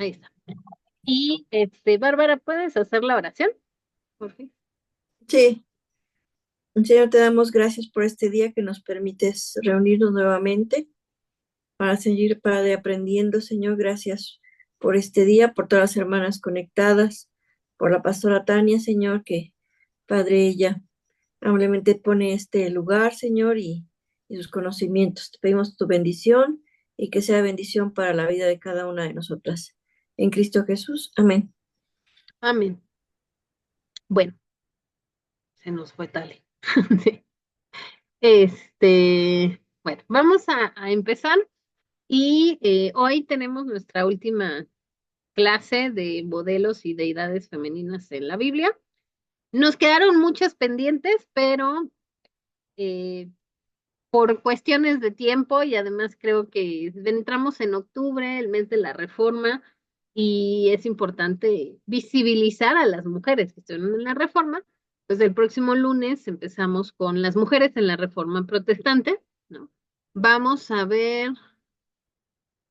Ahí está. Y Bárbara, ¿puedes hacer la oración? Por fin. Sí, Señor, te damos gracias por este día que nos permites reunirnos nuevamente para seguir, Padre, aprendiendo, Señor. Gracias por este día, por todas las hermanas conectadas, por la pastora Tania, Señor, que, Padre, ella amablemente pone este lugar, Señor, y sus conocimientos. Te pedimos tu bendición y que sea bendición para la vida de cada una de nosotras. En Cristo Jesús. Amén. Amén. Bueno, se nos fue Tale. Sí. Bueno, vamos a empezar y hoy tenemos nuestra última clase de modelos y deidades femeninas en la Biblia. Nos quedaron muchas pendientes, pero eh, por cuestiones de tiempo y además creo que entramos en octubre, el mes de la Reforma, y es importante visibilizar a las mujeres que están en la Reforma. Pues el próximo lunes empezamos con las mujeres en la Reforma protestante, ¿no? Vamos a ver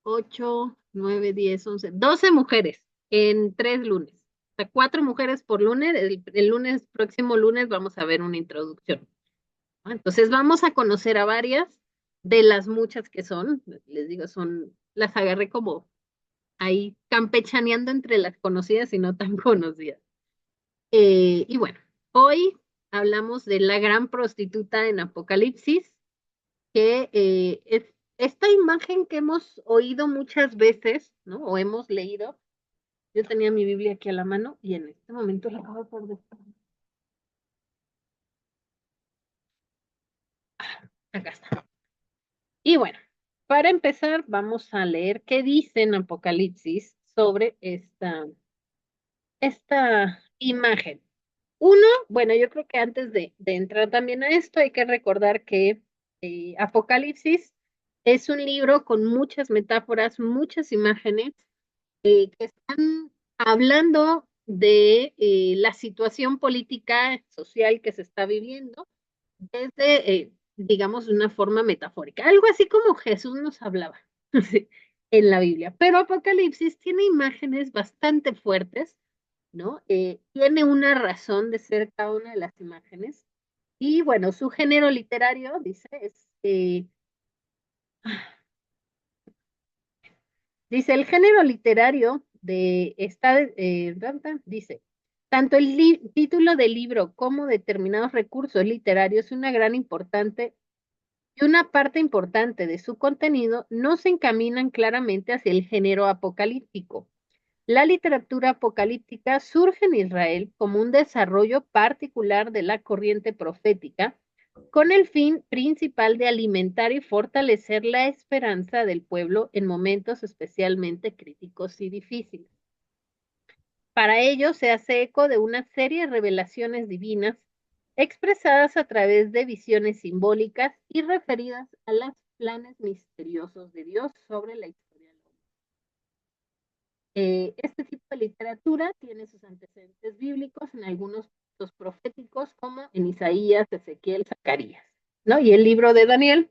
8, 9, 10, 11, 12 mujeres en 3 lunes. O sea, 4 mujeres por lunes. El lunes, próximo lunes, vamos a ver una introducción. Entonces vamos a conocer a varias de las muchas que son, les digo, las agarré como ahí campechaneando entre las conocidas y no tan conocidas. Y bueno, hoy hablamos de la gran prostituta en Apocalipsis, que es esta imagen que hemos oído muchas veces, ¿no? O hemos leído. Yo tenía mi Biblia aquí a la mano y en este momento la acabo de perder. Acá está. Y bueno, para empezar, vamos a leer qué dice en Apocalipsis sobre esta imagen. Uno, bueno, yo creo que antes de entrar también a esto, hay que recordar que Apocalipsis es un libro con muchas metáforas, muchas imágenes que están hablando de la situación política, social que se está viviendo desde, digamos, de una forma metafórica, algo así como Jesús nos hablaba sí, en la Biblia. Pero Apocalipsis tiene imágenes bastante fuertes, ¿no? Tiene una razón de ser cada una de las imágenes. Y bueno, su género literario, dice, el género literario de esta, dice, tanto el título del libro como determinados recursos literarios es una gran importante y una parte importante de su contenido no se encaminan claramente hacia el género apocalíptico. La literatura apocalíptica surge en Israel como un desarrollo particular de la corriente profética, con el fin principal de alimentar y fortalecer la esperanza del pueblo en momentos especialmente críticos y difíciles. Para ello se hace eco de una serie de revelaciones divinas expresadas a través de visiones simbólicas y referidas a los planes misteriosos de Dios sobre la historia del hombre. Este tipo de literatura tiene sus antecedentes bíblicos en algunos textos proféticos como en Isaías, Ezequiel, Zacarías, ¿no? Y el libro de Daniel,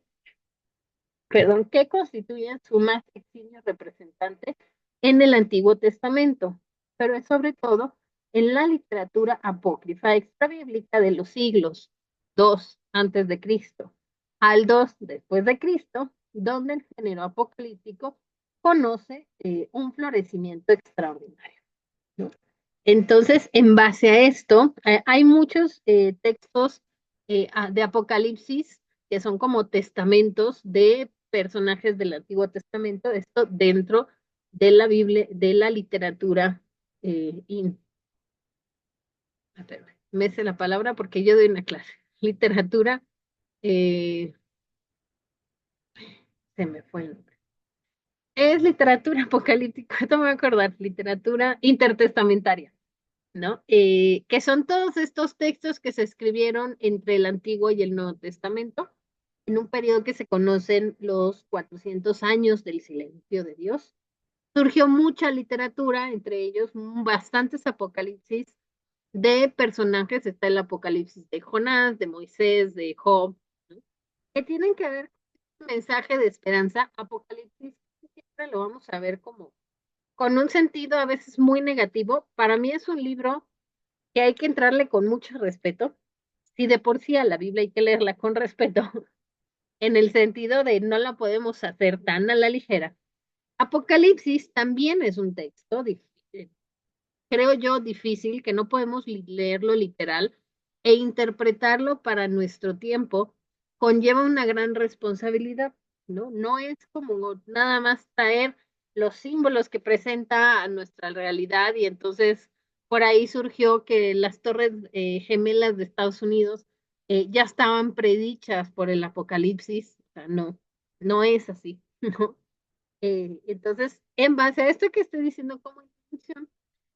perdón, que constituyen su más eximio representante en el Antiguo Testamento, pero es sobre todo en la literatura apócrifa extrabíblica de los siglos 2 antes de Cristo al 2 después de Cristo, donde el género apocalíptico conoce un florecimiento extraordinario, ¿no? Entonces, en base a esto, hay muchos textos de Apocalipsis que son como testamentos de personajes del Antiguo Testamento, esto dentro de la Biblia, de la literatura, eh, in, espérame, me sé la palabra porque yo doy una clase, literatura, eh, se me fue el nombre. Es literatura apocalíptica, no me voy a acordar, literatura intertestamentaria. ¿No? Que son todos estos textos que se escribieron entre el Antiguo y el Nuevo Testamento, en un periodo que se conocen los 400 años del silencio de Dios. Surgió mucha literatura, entre ellos bastantes apocalipsis de personajes, está el apocalipsis de Jonás, de Moisés, de Job, ¿no? Que tienen que ver con un mensaje de esperanza. Apocalipsis siempre lo vamos a ver con un sentido a veces muy negativo. Para mí es un libro que hay que entrarle con mucho respeto. Si de por sí a la Biblia hay que leerla con respeto, en el sentido de no la podemos hacer tan a la ligera. Apocalipsis también es un texto difícil, creo yo, difícil, que no podemos leerlo literal e interpretarlo para nuestro tiempo, conlleva una gran responsabilidad, ¿no? No es como nada más traer los símbolos que presenta a nuestra realidad y entonces por ahí surgió que las torres gemelas de Estados Unidos ya estaban predichas por el Apocalipsis, o sea, no, no es así, ¿no? Entonces, en base a esto que estoy diciendo como introducción,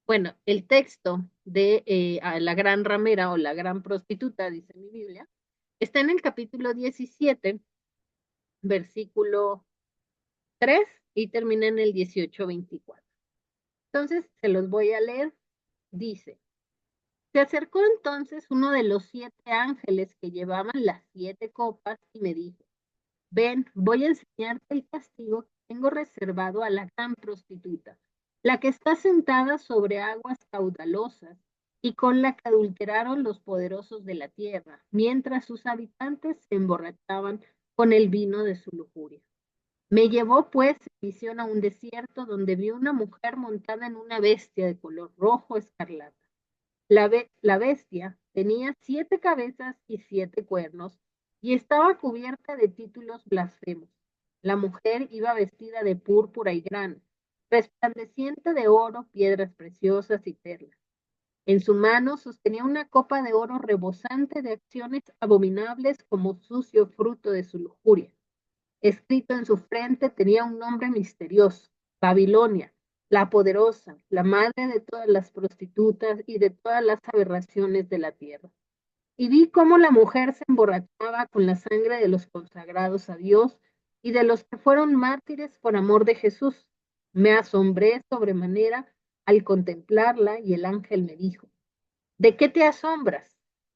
bueno, el texto de a la gran ramera o la gran prostituta, dice mi Biblia, está en el capítulo 17, versículo 3 y termina en el 18-24. Entonces, se los voy a leer. Dice, se acercó entonces uno de los 7 ángeles que llevaban las 7 copas y me dijo, ven, voy a enseñarte el castigo que tengo reservado a la gran prostituta, la que está sentada sobre aguas caudalosas y con la que adulteraron los poderosos de la tierra, mientras sus habitantes se emborrachaban con el vino de su lujuria. Me llevó pues en visión a un desierto donde vi una mujer montada en una bestia de color rojo escarlata. La bestia tenía 7 cabezas y 7 cuernos y estaba cubierta de títulos blasfemos. La mujer iba vestida de púrpura y grana, resplandeciente de oro, piedras preciosas y perlas. En su mano sostenía una copa de oro rebosante de acciones abominables como sucio fruto de su lujuria. Escrito en su frente tenía un nombre misterioso, Babilonia, la poderosa, la madre de todas las prostitutas y de todas las aberraciones de la tierra. Y vi cómo la mujer se emborrachaba con la sangre de los consagrados a Dios y de los que fueron mártires por amor de Jesús. Me asombré sobremanera al contemplarla y el ángel me dijo, ¿de qué te asombras?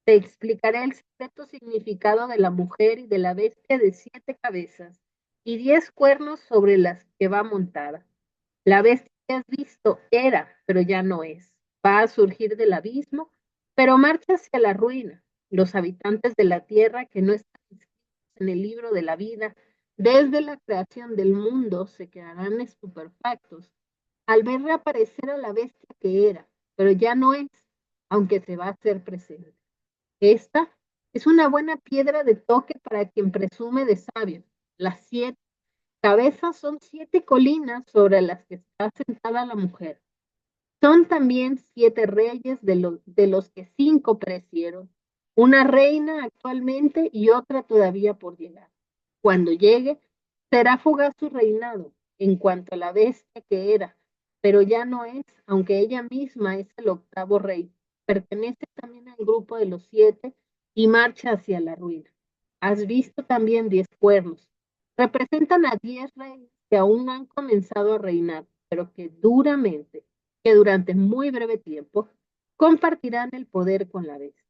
Te explicaré el secreto significado de la mujer y de la bestia de 7 cabezas y 10 cuernos sobre las que va montada. La bestia que has visto era, pero ya no es. Va a surgir del abismo, pero marcha hacia la ruina. Los habitantes de la tierra que no están escritos en el libro de la vida, desde la creación del mundo, se quedarán estupefactos al ver reaparecer a la bestia que era, pero ya no es, aunque se va a hacer presente. Esta es una buena piedra de toque para quien presume de sabio. Las 7 cabezas son 7 colinas sobre las que está sentada la mujer. Son también 7 reyes de los que 5 perecieron, una reina actualmente y otra todavía por llegar. Cuando llegue, será fugaz su reinado en cuanto a la bestia que era, pero ya no es, aunque ella misma es el octavo rey. Pertenece también al grupo de los 7 y marcha hacia la ruina. Has visto también 10 cuernos. Representan a 10 reyes que aún no han comenzado a reinar, pero que durante muy breve tiempo compartirán el poder con la bestia.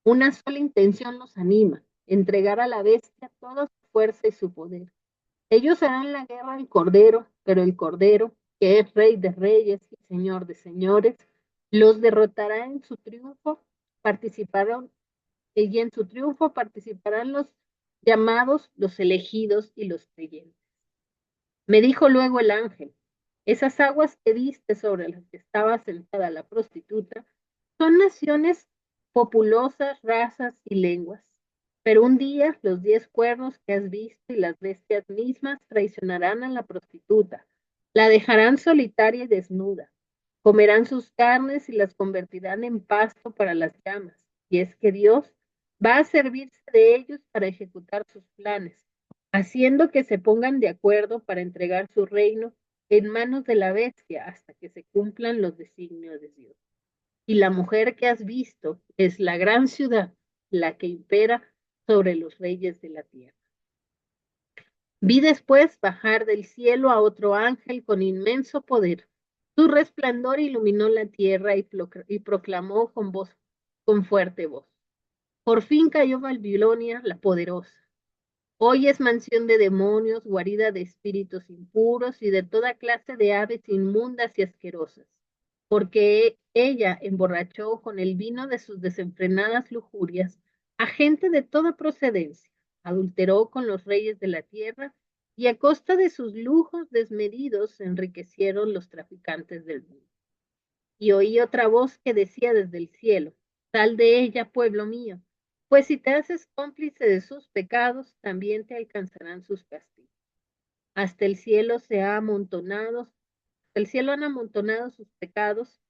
Una sola intención los anima, entregar a la bestia toda su fuerza y su poder. Ellos harán la guerra al Cordero, pero el Cordero, que es Rey de Reyes y Señor de Señores, los derrotará en su triunfo, participaron, y en su triunfo participarán los llamados, los elegidos y los creyentes. Me dijo luego el ángel, esas aguas que viste sobre las que estaba sentada la prostituta son naciones populosas, razas y lenguas. Pero un día los 10 cuernos que has visto y las bestias mismas traicionarán a la prostituta, la dejarán solitaria y desnuda, comerán sus carnes y las convertirán en pasto para las llamas. Y es que Dios va a servirse de ellos para ejecutar sus planes, haciendo que se pongan de acuerdo para entregar su reino en manos de la bestia hasta que se cumplan los designios de Dios. Y la mujer que has visto es la gran ciudad, la que impera sobre los reyes de la tierra. Vi después bajar del cielo a otro ángel con inmenso poder. Su resplandor iluminó la tierra y proclamó con fuerte voz. Por fin cayó Babilonia la poderosa. Hoy es mansión de demonios, guarida de espíritus impuros y de toda clase de aves inmundas y asquerosas, porque ella emborrachó con el vino de sus desenfrenadas lujurias a gente de toda procedencia, adulteró con los reyes de la tierra y a costa de sus lujos desmedidos se enriquecieron los traficantes del mundo. Y oí otra voz que decía desde el cielo, sal de ella, pueblo mío, pues si te haces cómplice de sus pecados, también te alcanzarán sus castigos. Hasta el cielo se ha amontonado, hasta el cielo han amontonado sus pecados,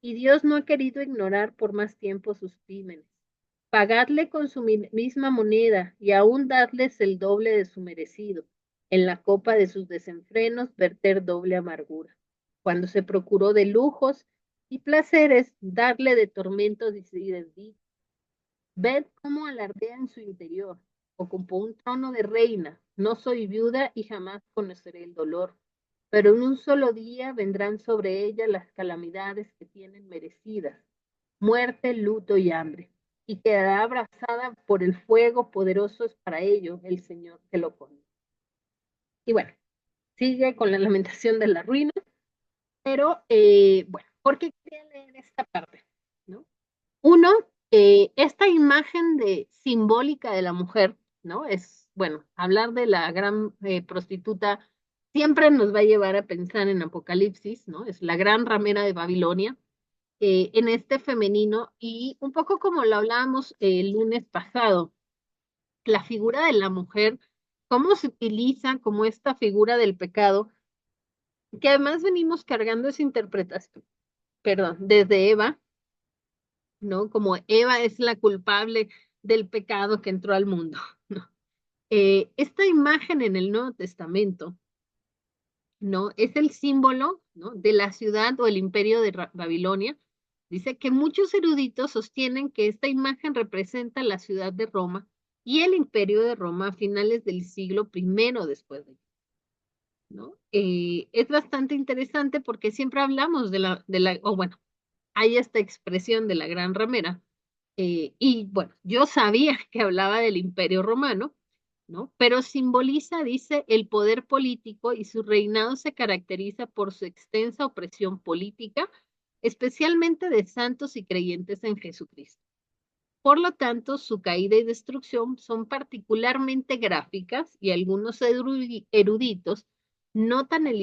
y Dios no ha querido ignorar por más tiempo sus crímenes. Pagadle con su misma moneda y aún darles el doble de su merecido. En la copa de sus desenfrenos verter doble amargura. Cuando se procuró de lujos y placeres, darle de tormentos y desdichas. Ved cómo alardea en su interior. Ocupó un trono de reina. No soy viuda y jamás conoceré el dolor. Pero en un solo día vendrán sobre ella las calamidades que tienen merecidas, muerte, luto y hambre, y quedará abrazada por el fuego poderoso es para ello el Señor que lo pone. Y bueno, sigue con la lamentación de la ruina, pero bueno, ¿por qué quería leer esta parte? ¿No? Uno, esta imagen de simbólica de la mujer, ¿no? Es, bueno, hablar de la gran prostituta siempre nos va a llevar a pensar en Apocalipsis, ¿no? Es la gran ramera de Babilonia, en este femenino, y un poco como lo hablábamos el lunes pasado, la figura de la mujer, cómo se utiliza como esta figura del pecado, que además venimos cargando esa interpretación, perdón, desde Eva, ¿no? Como Eva es la culpable del pecado que entró al mundo, ¿no? Esta imagen en el Nuevo Testamento, ¿no? Es el símbolo, ¿no? De la ciudad o el imperio de Babilonia. Dice que muchos eruditos sostienen que esta imagen representa la ciudad de Roma y el imperio de Roma a finales del siglo I después de, ¿no? Es bastante interesante porque siempre hablamos o bueno, hay esta expresión de la gran ramera, y bueno, yo sabía que hablaba del Imperio Romano, ¿no? Pero simboliza, dice, el poder político y su reinado se caracteriza por su extensa opresión política, especialmente de santos y creyentes en Jesucristo. Por lo tanto, su caída y destrucción son particularmente gráficas y algunos eruditos notan el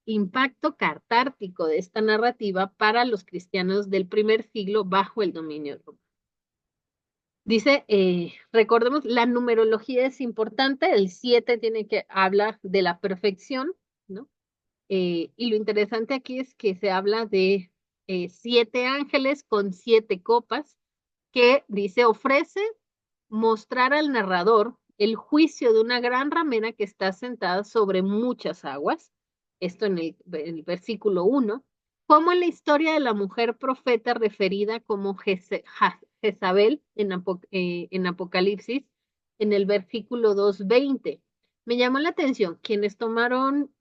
impacto catártico de esta narrativa para los cristianos del primer siglo bajo el dominio romano. Dice, recordemos, la numerología es importante, el 7 tiene que habla de la perfección, ¿no? Y lo interesante aquí es que se habla de 7 ángeles con 7 copas, que dice, ofrece mostrar al narrador el juicio de una gran ramera que está sentada sobre muchas aguas, esto en el versículo 1, como en la historia de la mujer profeta referida como Jezabel en Apocalipsis, en el versículo 2:20. Me llamó la atención, quienes tomaron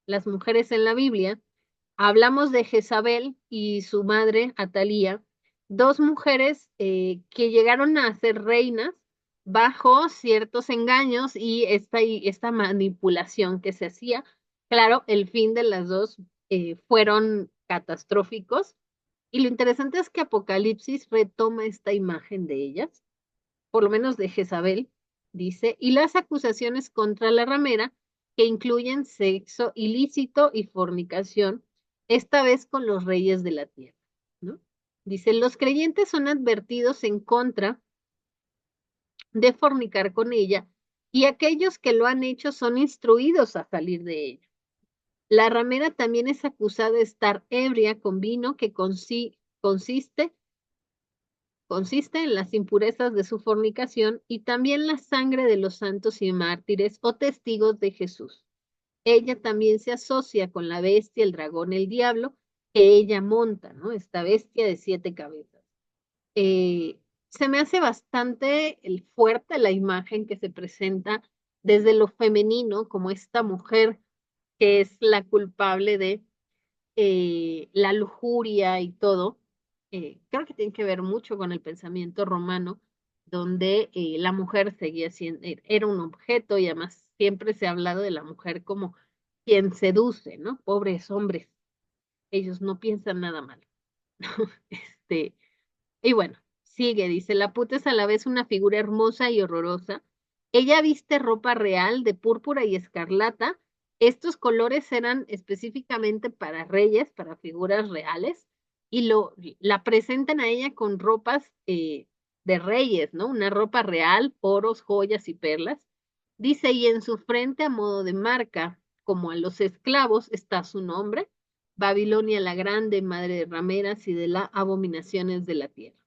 las mujeres en la Biblia, hablamos de Jezabel y su madre, Atalía, dos mujeres que llegaron a ser reinas bajo ciertos engaños y esta manipulación que se hacía. Claro, el fin de las dos fueron catastróficos. Y lo interesante es que Apocalipsis retoma esta imagen de ellas, por lo menos de Jezabel, dice, y las acusaciones contra la ramera, que incluyen sexo ilícito y fornicación, esta vez con los reyes de la tierra, ¿no? Dice, los creyentes son advertidos en contra de fornicar con ella y aquellos que lo han hecho son instruidos a salir de ella. La ramera también es acusada de estar ebria con vino que consiste en las impurezas de su fornicación y también la sangre de los santos y mártires o testigos de Jesús. Ella también se asocia con la bestia, el dragón, el diablo, que ella monta, ¿no? Esta bestia de 7 cabezas. Se me hace bastante fuerte la imagen que se presenta desde lo femenino, como esta mujer que es la culpable de la lujuria y todo. Creo que tiene que ver mucho con el pensamiento romano donde la mujer seguía siendo, era un objeto y además siempre se ha hablado de la mujer como quien seduce, ¿no? Pobres hombres, ellos no piensan nada mal. Este, y bueno, sigue, dice, la puta es a la vez una figura hermosa y horrorosa. Ella viste ropa real de púrpura y escarlata. Estos colores eran específicamente para reyes, para figuras reales, y la presentan a ella con ropas de reyes, ¿no? Una ropa real, oros, joyas y perlas. Dice, y en su frente a modo de marca, como a los esclavos, está su nombre, Babilonia la Grande, madre de rameras y de las abominaciones de la tierra.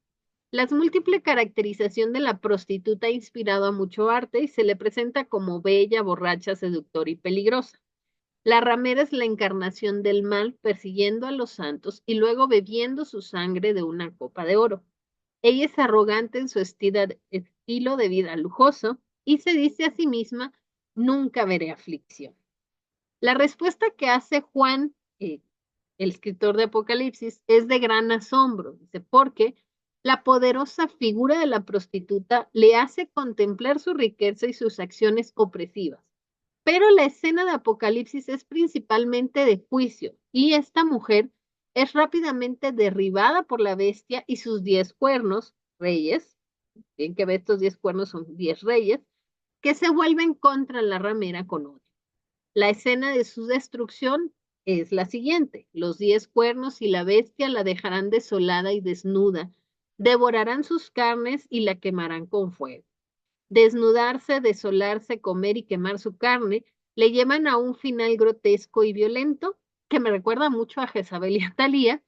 La múltiple caracterización de la prostituta ha inspirado a mucho arte y se le presenta como bella, borracha, seductora y peligrosa. La ramera es la encarnación del mal persiguiendo a los santos y luego bebiendo su sangre de una copa de oro. Ella es arrogante en su estilo de vida lujoso y se dice a sí misma, nunca veré aflicción. La respuesta que hace Juan, el escritor de Apocalipsis, es de gran asombro, dice, porque la poderosa figura de la prostituta le hace contemplar su riqueza y sus acciones opresivas. Pero la escena de Apocalipsis es principalmente de juicio y esta mujer es rápidamente derribada por la bestia y sus 10 cuernos, reyes, bien que ve estos 10 cuernos son 10 reyes, que se vuelven contra la ramera con odio. La escena de su destrucción es la siguiente. Los 10 cuernos y la bestia la dejarán desolada y desnuda, devorarán sus carnes y la quemarán con fuego. Desnudarse, desolarse, comer y quemar su carne le llevan a un final grotesco y violento que me recuerda mucho a Jezabel y a Talía.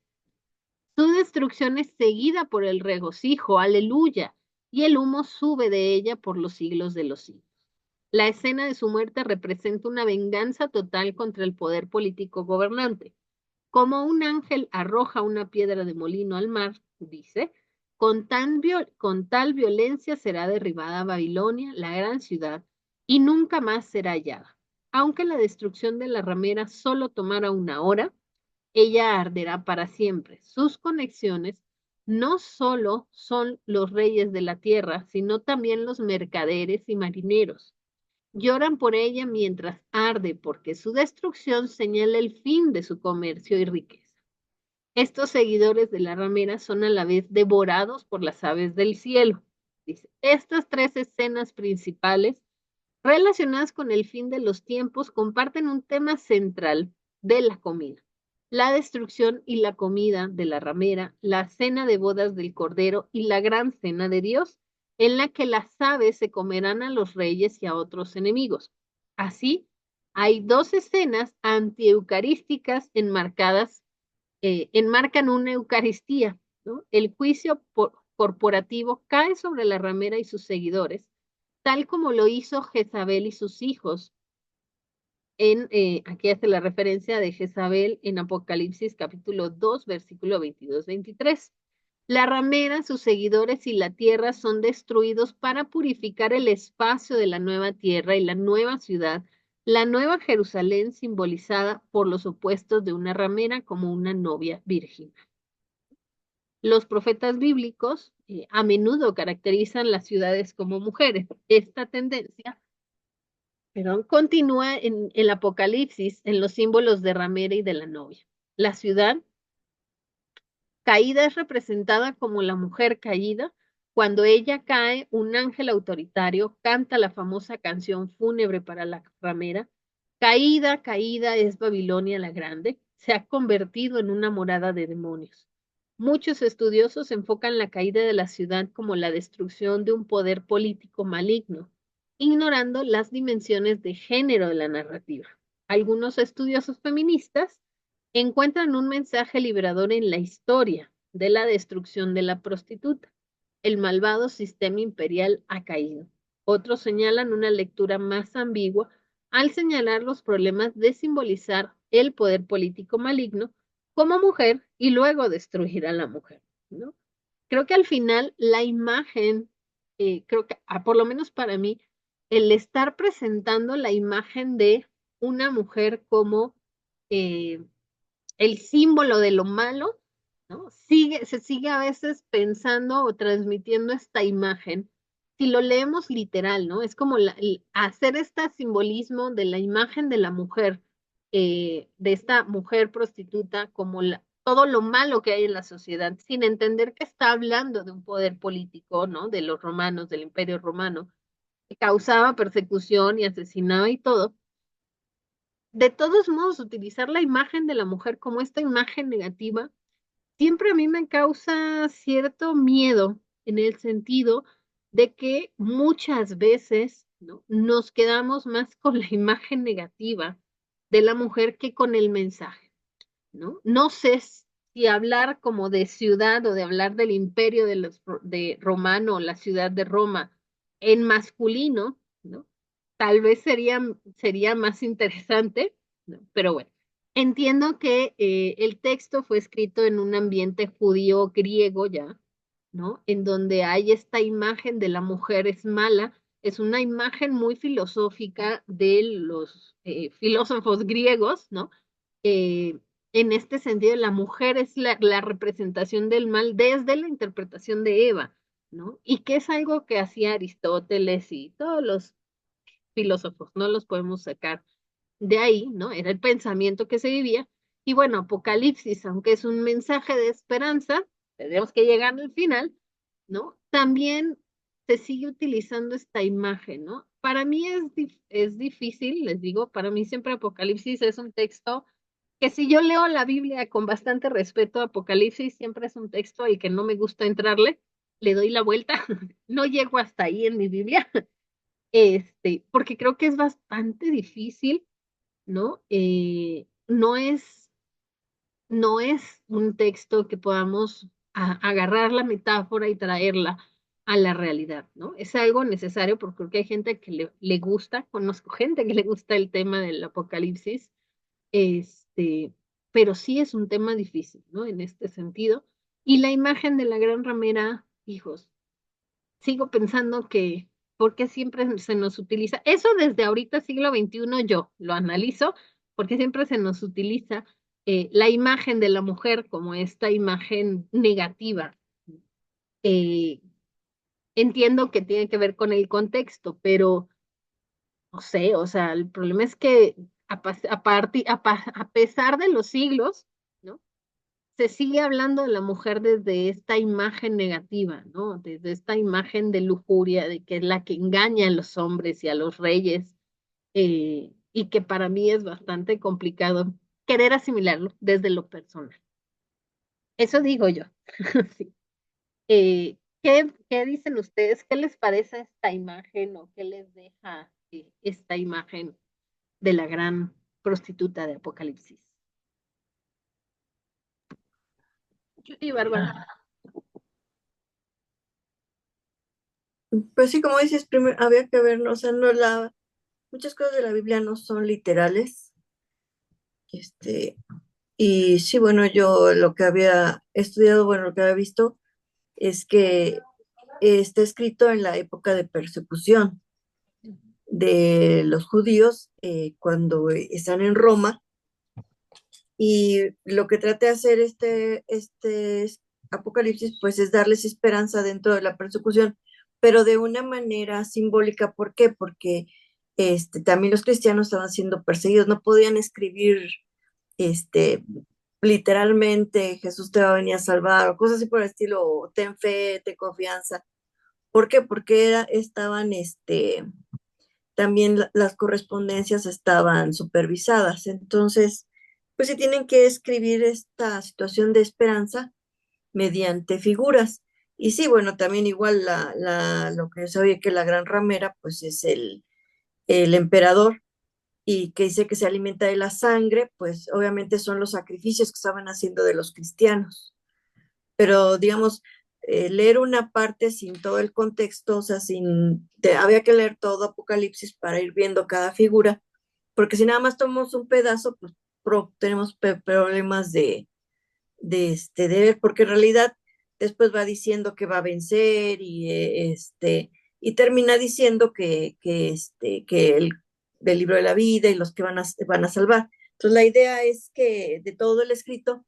Su destrucción es seguida por el regocijo, aleluya, y el humo sube de ella por los siglos de los siglos. La escena de su muerte representa una venganza total contra el poder político gobernante. Como un ángel arroja una piedra de molino al mar, dice, con tal violencia será derribada Babilonia, la gran ciudad, y nunca más será hallada. Aunque la destrucción de la ramera solo tomara una hora, ella arderá para siempre. Sus conexiones no solo son los reyes de la tierra, sino también los mercaderes y marineros. Lloran por ella mientras arde, porque su destrucción señala el fin de su comercio y riqueza. Estos seguidores de la ramera son a la vez devorados por las aves del cielo. Dice, estas tres escenas principales relacionadas con el fin de los tiempos comparten un tema central de la comida. La destrucción y la comida de la ramera, la cena de bodas del Cordero y la gran cena de Dios, en la que las aves se comerán a los reyes y a otros enemigos. Así, hay dos escenas antieucarísticas enmarcan una Eucaristía, ¿no? El juicio corporativo cae sobre la ramera y sus seguidores, tal como lo hizo Jezabel y sus hijos. Aquí hace la referencia de Jezabel en Apocalipsis capítulo 2, versículo 22-23. La ramera, sus seguidores y la tierra son destruidos para purificar el espacio de la nueva tierra y la nueva ciudad, la nueva Jerusalén simbolizada por los opuestos de una ramera como una novia virgen. Los profetas bíblicos a menudo caracterizan las ciudades como mujeres. Esta tendencia continúa en el Apocalipsis, en los símbolos de ramera y de la novia. La ciudad caída es representada como la mujer caída. Cuando ella cae, un ángel autoritario canta la famosa canción fúnebre para la ramera. Caída, caída es Babilonia la Grande. Se ha convertido en una morada de demonios. Muchos estudiosos enfocan la caída de la ciudad como la destrucción de un poder político maligno, ignorando las dimensiones de género de la narrativa. Algunos estudiosos feministas encuentran un mensaje liberador en la historia de la destrucción de la prostituta. El malvado sistema imperial ha caído. Otros señalan una lectura más ambigua al señalar los problemas de simbolizar el poder político maligno como mujer y luego destruir a la mujer, ¿no? Creo que al final la imagen, creo que por lo menos para mí, el estar presentando la imagen de una mujer como eh, el símbolo de lo malo, ¿no? Se sigue a veces pensando o transmitiendo esta imagen si lo leemos literal, ¿no? Es como hacer este simbolismo de la imagen de la mujer, de esta mujer prostituta, como todo lo malo que hay en la sociedad, sin entender que está hablando de un poder político, ¿no? De los romanos, del Imperio Romano, que causaba persecución y asesinaba y todo. De todos modos, utilizar la imagen de la mujer como esta imagen negativa siempre a mí me causa cierto miedo en el sentido de que muchas veces, ¿no? Nos quedamos más con la imagen negativa de la mujer que con el mensaje, ¿no? No sé si hablar como de ciudad o de hablar del imperio de Romano, la ciudad de Roma, en masculino, ¿no? Tal vez sería más interesante, ¿no? Pero bueno, entiendo que el texto fue escrito en un ambiente judío griego ya, ¿no? En donde hay esta imagen de la mujer es mala, es una imagen muy filosófica de los filósofos griegos, ¿no? Eh, en este sentido, la mujer es la representación del mal desde la interpretación de Eva, ¿no? Y que es algo que hacía Aristóteles y todos los filósofos, no los podemos sacar de ahí, ¿no? Era el pensamiento que se vivía. Y bueno, Apocalipsis, aunque es un mensaje de esperanza, tenemos que llegar al final, ¿no? También se sigue utilizando esta imagen, ¿no? Para mí es difícil, les digo, para mí siempre Apocalipsis es un texto que si yo leo la Biblia con bastante respeto, Apocalipsis siempre es un texto al que no me gusta entrarle, le doy la vuelta, no llego hasta ahí en mi Biblia, porque creo que es bastante difícil, ¿no? No es un texto que podamos agarrar la metáfora y traerla a la realidad, ¿no? Es algo necesario porque creo que hay gente que le gusta, conozco gente que le gusta el tema del apocalipsis, este, pero sí es un tema difícil, ¿no? En este sentido. Y la imagen de la gran ramera, hijos, sigo pensando que, porque siempre se nos utiliza, eso desde ahorita, siglo XXI, yo lo analizo, porque siempre se nos utiliza la imagen de la mujer como esta imagen negativa. Eh, Entiendo que tiene que ver con el contexto, pero no sé, o sea, el problema es que a pesar de los siglos, ¿no? Se sigue hablando de la mujer desde esta imagen negativa, ¿no? Desde esta imagen de lujuria, de que es la que engaña a los hombres y a los reyes, y que para mí es bastante complicado querer asimilarlo desde lo personal. Eso digo yo. Sí. ¿Qué dicen ustedes? ¿Qué les parece esta imagen o qué les deja esta imagen de la gran prostituta de Apocalipsis? Judy Bárbara. Pues sí, como dices, primero había que ver, ¿no? O sea, muchas cosas de la Biblia no son literales. Este, y sí, bueno, yo lo que había estudiado, bueno, lo que había visto es que está escrito en la época de persecución de los judíos cuando están en Roma, y lo que trata de hacer este Apocalipsis pues es darles esperanza dentro de la persecución, pero de una manera simbólica. ¿Por qué? Porque también los cristianos estaban siendo perseguidos, no podían escribir este, literalmente Jesús te va a venir a salvar o cosas así por el estilo, o ten fe, ten confianza. ¿Por qué? Porque estaban también las correspondencias estaban supervisadas. Entonces, pues se tienen que escribir esta situación de esperanza mediante figuras. Y sí, bueno, también igual lo que sabía que la gran ramera, pues es el emperador, y que dice que se alimenta de la sangre, pues obviamente son los sacrificios que estaban haciendo de los cristianos. Pero digamos, leer una parte sin todo el contexto, o sea, había que leer todo Apocalipsis para ir viendo cada figura, porque si nada más tomamos un pedazo, pues tenemos problemas de ver, porque en realidad después va diciendo que va a vencer y termina diciendo que el libro de la vida y los que van a salvar. Entonces la idea es que de todo el escrito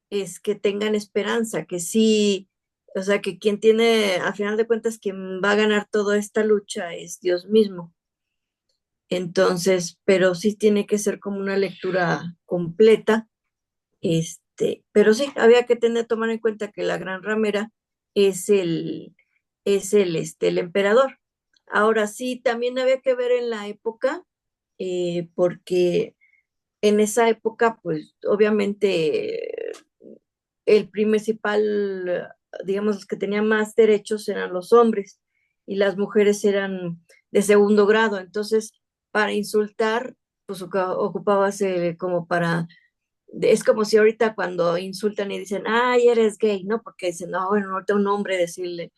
es que tengan esperanza, que sí, O sea que quien tiene, al final de cuentas, quien va a ganar toda esta lucha es Dios mismo. Entonces, pero sí tiene que ser como una lectura completa. Pero sí, había que tomar en cuenta que la gran ramera es el emperador. Ahora sí, también había que ver en la época, porque en esa época, pues obviamente el principal, digamos, los que tenían más derechos eran los hombres y las mujeres eran de segundo grado. Entonces, para insultar, pues ocupabas como para, es como si ahorita cuando insultan y dicen, ay, eres gay, ¿no? Porque dicen, no, bueno, ahorita un hombre decirle,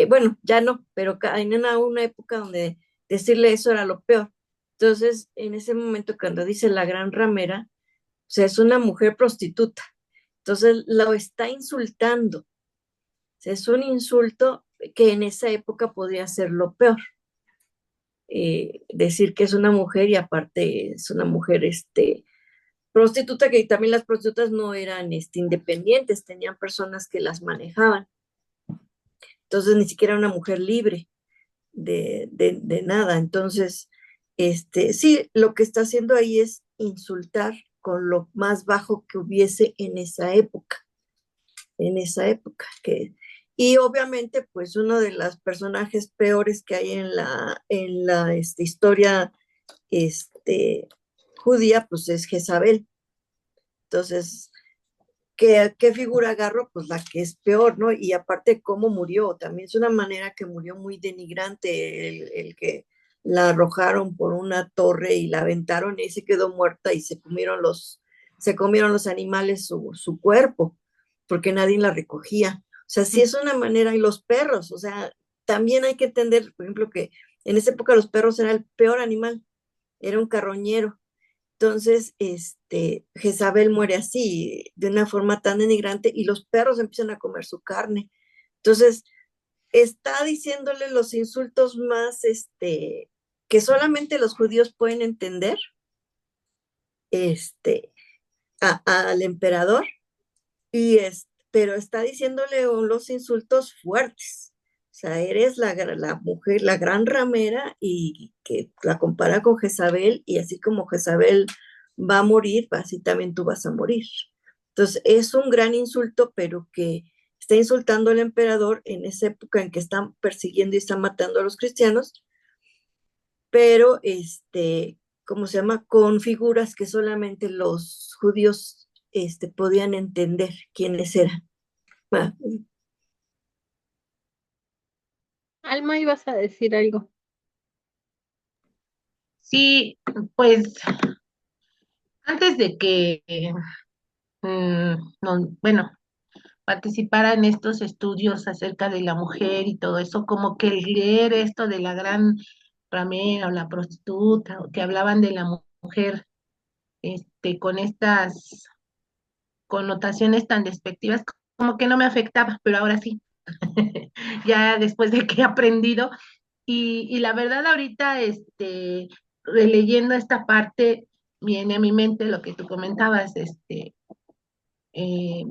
bueno, ya no, pero en una época donde decirle eso era lo peor. Entonces, en ese momento, cuando dice la gran ramera, o sea, es una mujer prostituta. Entonces lo está insultando. O sea, es un insulto que en esa época podría ser lo peor. Decir que es una mujer y aparte es una mujer prostituta, que también las prostitutas no eran independientes, tenían personas que las manejaban. Entonces ni siquiera una mujer libre de nada. Entonces, sí, lo que está haciendo ahí es insultar con lo más bajo que hubiese en esa época. Y obviamente, pues uno de los personajes peores que hay en la historia este, judía, pues es Jezabel. Entonces, ¿qué figura agarro? Pues la que es peor, ¿no? Y aparte, cómo murió, también es una manera que murió muy denigrante, el que la arrojaron por una torre y la aventaron y se quedó muerta y se comieron los animales su cuerpo, porque nadie la recogía. O sea, sí es una manera, y los perros, o sea, también hay que entender, por ejemplo, que en esa época los perros era el peor animal, era un carroñero. Entonces, Jezabel muere así, de una forma tan denigrante, y los perros empiezan a comer su carne. Entonces, está diciéndole los insultos más, que solamente los judíos pueden entender, este, al emperador, pero está diciéndole los insultos fuertes. O sea, eres la mujer, la gran ramera, y que la compara con Jezabel, y así como Jezabel va a morir, así también tú vas a morir. Entonces, es un gran insulto, pero que está insultando al emperador en esa época en que están persiguiendo y están matando a los cristianos, pero ¿cómo se llama? Con figuras que solamente los judíos podían entender quiénes eran. Ah, Alma, ibas a decir algo. Sí, pues antes de que, bueno, participara en estos estudios acerca de la mujer y todo eso, como que el leer esto de la gran ramera o la prostituta, o que hablaban de la mujer, con estas connotaciones tan despectivas, como que no me afectaba, pero ahora sí, ya después de que he aprendido, y la verdad ahorita, releyendo esta parte, viene a mi mente lo que tú comentabas, eh,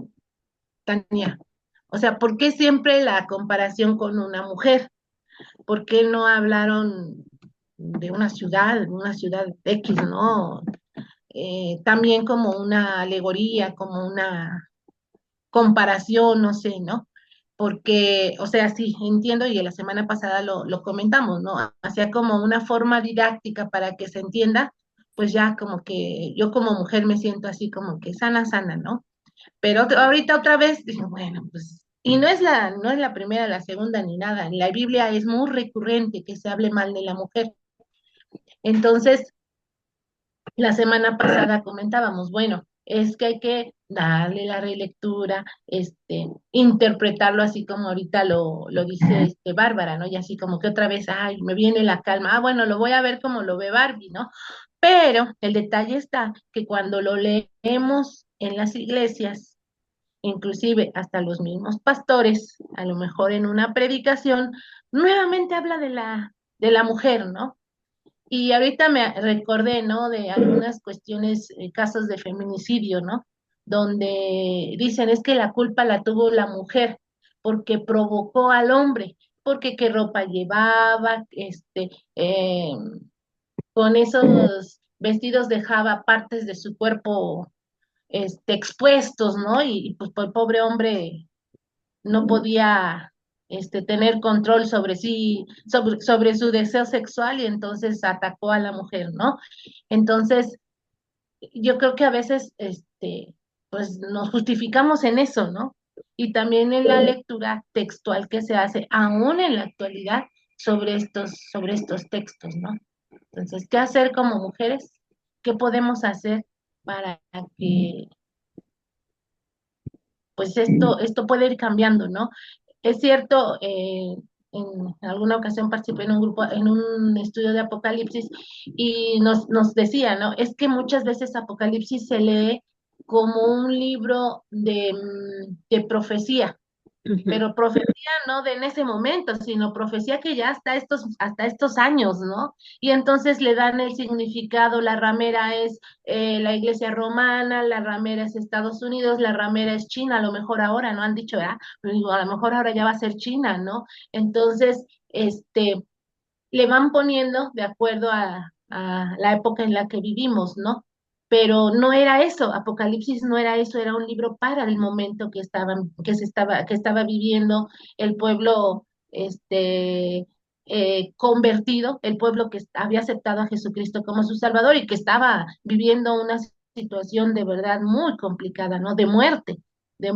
Tania. O sea, ¿por qué siempre la comparación con una mujer? ¿Por qué no hablaron de una ciudad X, ¿no? También como una alegoría, como una comparación, no sé, ¿no? Porque, o sea, sí, entiendo, y la semana pasada lo comentamos, ¿no? Hacía como una forma didáctica para que se entienda, pues ya como que yo como mujer me siento así como que sana, sana, ¿no? Pero ahorita otra vez dije, bueno, pues, y no es la primera, la segunda ni nada. En la Biblia es muy recurrente que se hable mal de la mujer. Entonces, la semana pasada comentábamos, bueno, es que hay que darle la relectura, interpretarlo así como ahorita lo dice Bárbara, ¿no? Y así como que otra vez, ay, me viene la calma, ah, bueno, lo voy a ver como lo ve Barbie, ¿no? Pero el detalle está que cuando lo leemos en las iglesias, inclusive hasta los mismos pastores, a lo mejor en una predicación, nuevamente habla de la mujer, ¿no? Y ahorita me recordé, ¿no? De algunas cuestiones, casos de feminicidio, ¿no? Donde dicen es que la culpa la tuvo la mujer, porque provocó al hombre, porque qué ropa llevaba, con esos vestidos dejaba partes de su cuerpo expuestos, ¿no? Y pues el pobre hombre no podía tener control sobre sí, sobre su deseo sexual y entonces atacó a la mujer, ¿no? Entonces, yo creo que a veces, pues nos justificamos en eso, ¿no? Y también en la lectura textual que se hace, aún en la actualidad, sobre estos textos, ¿no? Entonces, ¿qué hacer como mujeres? ¿Qué podemos hacer para que, pues esto pueda ir cambiando, ¿no? Es cierto, en alguna ocasión participé en un grupo, en un estudio de Apocalipsis y nos decía, ¿no? Es que muchas veces Apocalipsis se lee como un libro de profecía, Ujú. pero profecía no de en ese momento, sino profecía que ya hasta estos años, ¿no? Y entonces le dan el significado, la ramera es la iglesia romana, la ramera es Estados Unidos, la ramera es China, a lo mejor ahora, ¿no? Han dicho, pero digo, a lo mejor ahora ya va a ser China, ¿no? Entonces, le van poniendo de acuerdo a la época en la que vivimos, ¿no? Pero no era eso, Apocalipsis no era eso, era un libro para el momento que estaba viviendo el pueblo, convertido, el pueblo que había aceptado a Jesucristo como su Salvador y que estaba viviendo una situación de verdad muy complicada, ¿no? De muerte, de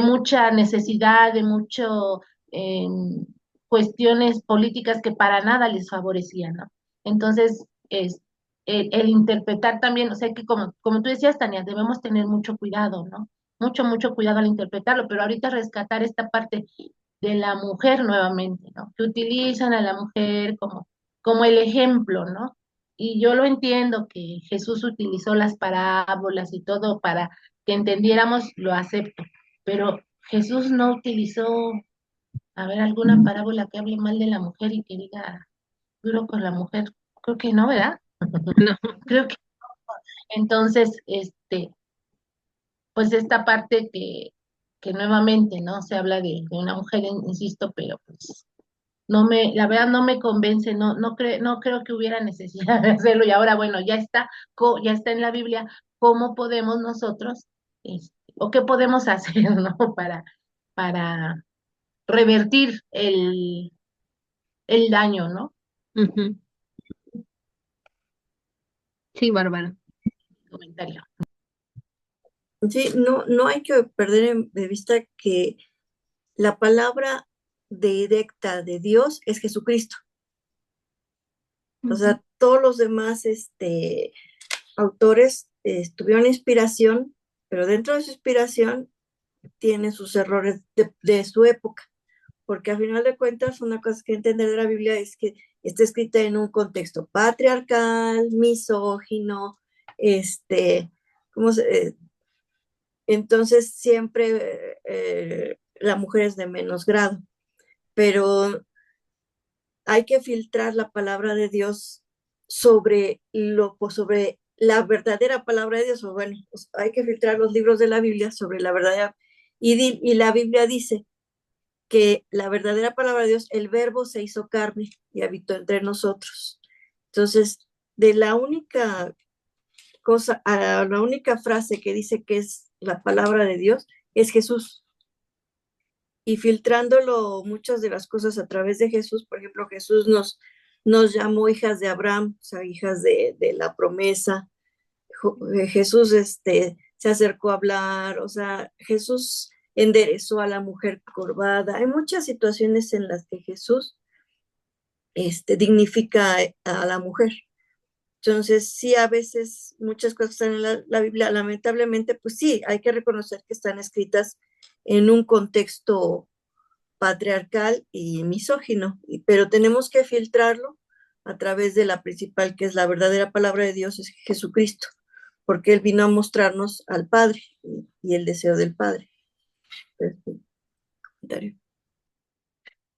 mucha necesidad, de mucho, cuestiones políticas que para nada les favorecían, ¿no? Entonces, el interpretar también, o sea que como tú decías, Tania, debemos tener mucho cuidado, ¿no? Mucho cuidado al interpretarlo, pero ahorita rescatar esta parte de la mujer nuevamente, ¿no? Que utilizan a la mujer como el ejemplo, ¿no? Y yo lo entiendo que Jesús utilizó las parábolas y todo para que entendiéramos, lo acepto, pero Jesús no utilizó, a ver, alguna parábola que hable mal de la mujer y que diga duro con la mujer. Creo que no, ¿verdad? No. Creo que entonces, pues esta parte que nuevamente, ¿no? Se habla de una mujer, insisto, pero pues la verdad no me convence, no creo que hubiera necesidad de hacerlo y ahora, bueno, ya está en la Biblia, ¿cómo podemos nosotros, o qué podemos hacer, ¿no? Para revertir el daño, ¿no? Ujú. Sí, Bárbara. Comentario. Sí, no hay que perder de vista que la palabra directa de Dios es Jesucristo. O Ujú. sea, todos los demás autores tuvieron inspiración, pero dentro de su inspiración tienen sus errores de su época, porque al final de cuentas una cosa que entender de la Biblia es que está escrita en un contexto patriarcal, misógino, ¿cómo entonces siempre la mujer es de menos grado, pero hay que filtrar la palabra de Dios sobre la verdadera palabra de Dios, o bueno, pues hay que filtrar los libros de la Biblia sobre la verdadera, y la Biblia dice que la verdadera palabra de Dios, el verbo se hizo carne y habitó entre nosotros. Entonces, de la única cosa, a la única frase que dice que es la palabra de Dios, es Jesús. Y filtrándolo muchas de las cosas a través de Jesús, por ejemplo, Jesús nos llamó hijas de Abraham, o sea, hijas de la promesa. Jesús se acercó a hablar, o sea, Jesús enderezó a la mujer corvada. Hay muchas situaciones en las que Jesús dignifica a la mujer. Entonces, sí, a veces muchas cosas están en la Biblia, lamentablemente, pues sí, hay que reconocer que están escritas en un contexto patriarcal y misógino, pero tenemos que filtrarlo a través de la principal, que es la verdadera palabra de Dios, es Jesucristo, porque Él vino a mostrarnos al Padre y el deseo del Padre.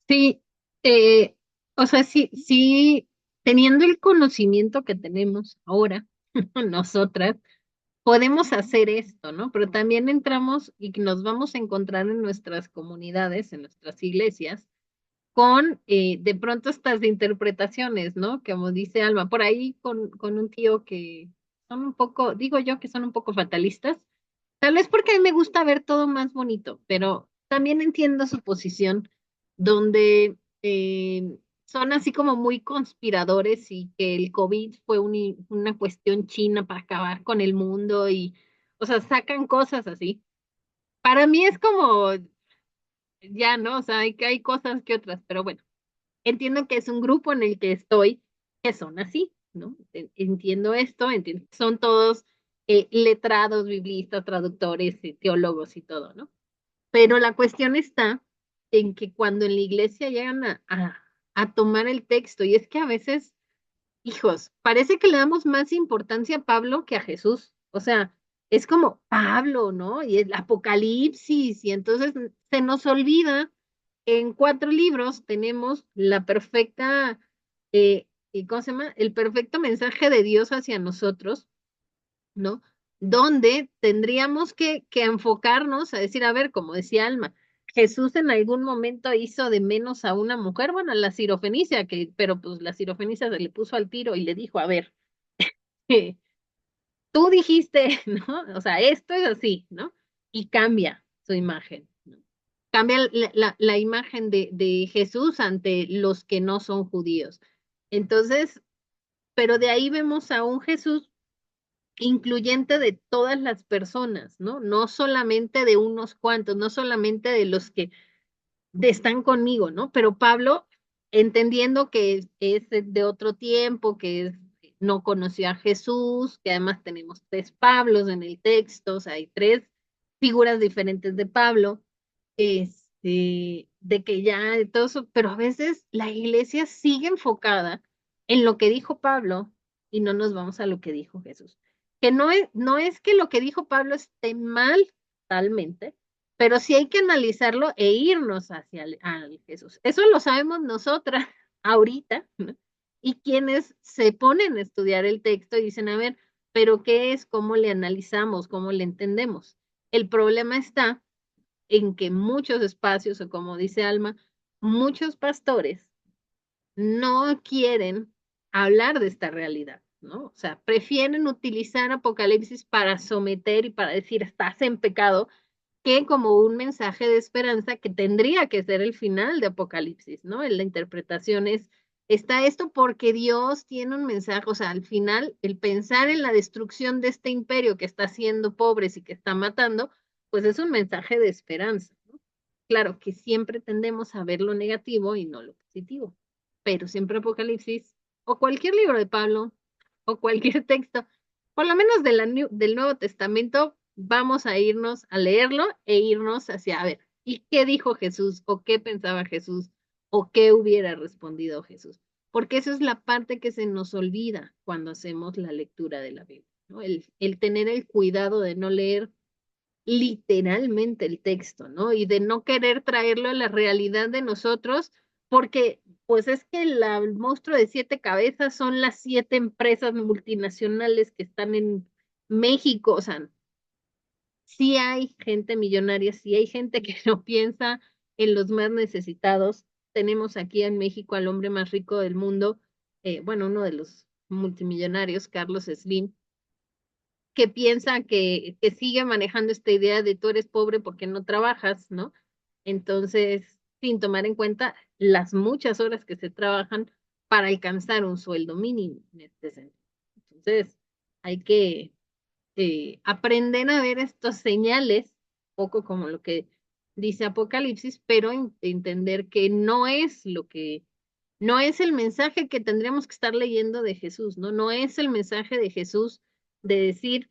Sí, eh, o sea, sí, teniendo el conocimiento que tenemos ahora, nosotras, podemos hacer esto, ¿no? Pero también entramos y nos vamos a encontrar en nuestras comunidades, en nuestras iglesias, con de pronto estas interpretaciones, ¿no? Como dice Alma, por ahí con un tío que son un poco, digo yo que son un poco fatalistas, tal vez porque a mí me gusta ver todo más bonito, pero también entiendo su posición donde son así como muy conspiradores y que el COVID fue una cuestión china para acabar con el mundo y, o sea, sacan cosas así. Para mí es como, ya, ¿no? O sea, hay cosas que otras, pero bueno, entiendo que es un grupo en el que estoy que son así, ¿no? Entiendo esto, entiendo que son todos letrados, biblistas, traductores, teólogos y todo, ¿no? Pero la cuestión está en que cuando en la iglesia llegan a tomar el texto, y es que a veces, hijos, parece que le damos más importancia a Pablo que a Jesús. O sea, es como Pablo, ¿no? Y el Apocalipsis, y entonces se nos olvida, en 4 libros tenemos la perfecta, ¿cómo se llama? El perfecto mensaje de Dios hacia nosotros, ¿no? Donde tendríamos que enfocarnos a decir, a ver, como decía Alma, Jesús en algún momento hizo de menos a una mujer, bueno, a la sirofenicia, pero pues la sirofenicia se le puso al tiro y le dijo, a ver, tú dijiste, ¿no? O sea, esto es así, ¿no? Y cambia su imagen, ¿no? Cambia la imagen de Jesús ante los que no son judíos. Entonces, pero de ahí vemos a un Jesús incluyente de todas las personas, ¿no? No solamente de unos cuantos, no solamente de los que están conmigo, ¿no? Pero Pablo, entendiendo que es de otro tiempo, no conoció a Jesús, que además tenemos 3 Pablos en el texto, o sea, hay 3 figuras diferentes de Pablo, de que ya, de todo eso, pero a veces la iglesia sigue enfocada en lo que dijo Pablo y no nos vamos a lo que dijo Jesús. Que no es que lo que dijo Pablo esté mal totalmente, pero sí hay que analizarlo e irnos hacia al Jesús. Eso lo sabemos nosotras ahorita, ¿no? Y quienes se ponen a estudiar el texto y dicen, a ver, pero ¿qué es? ¿Cómo le analizamos? ¿Cómo le entendemos? El problema está en que muchos espacios, o como dice Alma, muchos pastores no quieren hablar de esta realidad, ¿no? O sea, prefieren utilizar Apocalipsis para someter y para decir, estás en pecado, que como un mensaje de esperanza que tendría que ser el final de Apocalipsis, ¿no? En la interpretación está esto porque Dios tiene un mensaje, o sea, al final, el pensar en la destrucción de este imperio que está haciendo pobres y que está matando, pues es un mensaje de esperanza, ¿no? Claro que siempre tendemos a ver lo negativo y no lo positivo, pero siempre Apocalipsis o cualquier libro de Pablo o cualquier texto, por lo menos del Nuevo Testamento, vamos a irnos a leerlo e irnos hacia, a ver, ¿y qué dijo Jesús? ¿O qué pensaba Jesús? ¿O qué hubiera respondido Jesús? Porque eso es la parte que se nos olvida cuando hacemos la lectura de la Biblia, ¿no? El tener el cuidado de no leer literalmente el texto, ¿no? Y de no querer traerlo a la realidad de nosotros, porque pues es que el monstruo de 7 cabezas son las 7 empresas multinacionales que están en México, o sea, sí hay gente millonaria, sí hay gente que no piensa en los más necesitados. Tenemos aquí en México al hombre más rico del mundo, bueno, uno de los multimillonarios, Carlos Slim, que piensa que sigue manejando esta idea de tú eres pobre porque no trabajas, ¿no? Entonces, sin tomar en cuenta las muchas horas que se trabajan para alcanzar un sueldo mínimo en este sentido. Entonces, hay que aprender a ver estos señales, poco como lo que dice Apocalipsis, pero entender que no es el mensaje que tendríamos que estar leyendo de Jesús, ¿no? No es el mensaje de Jesús de decir,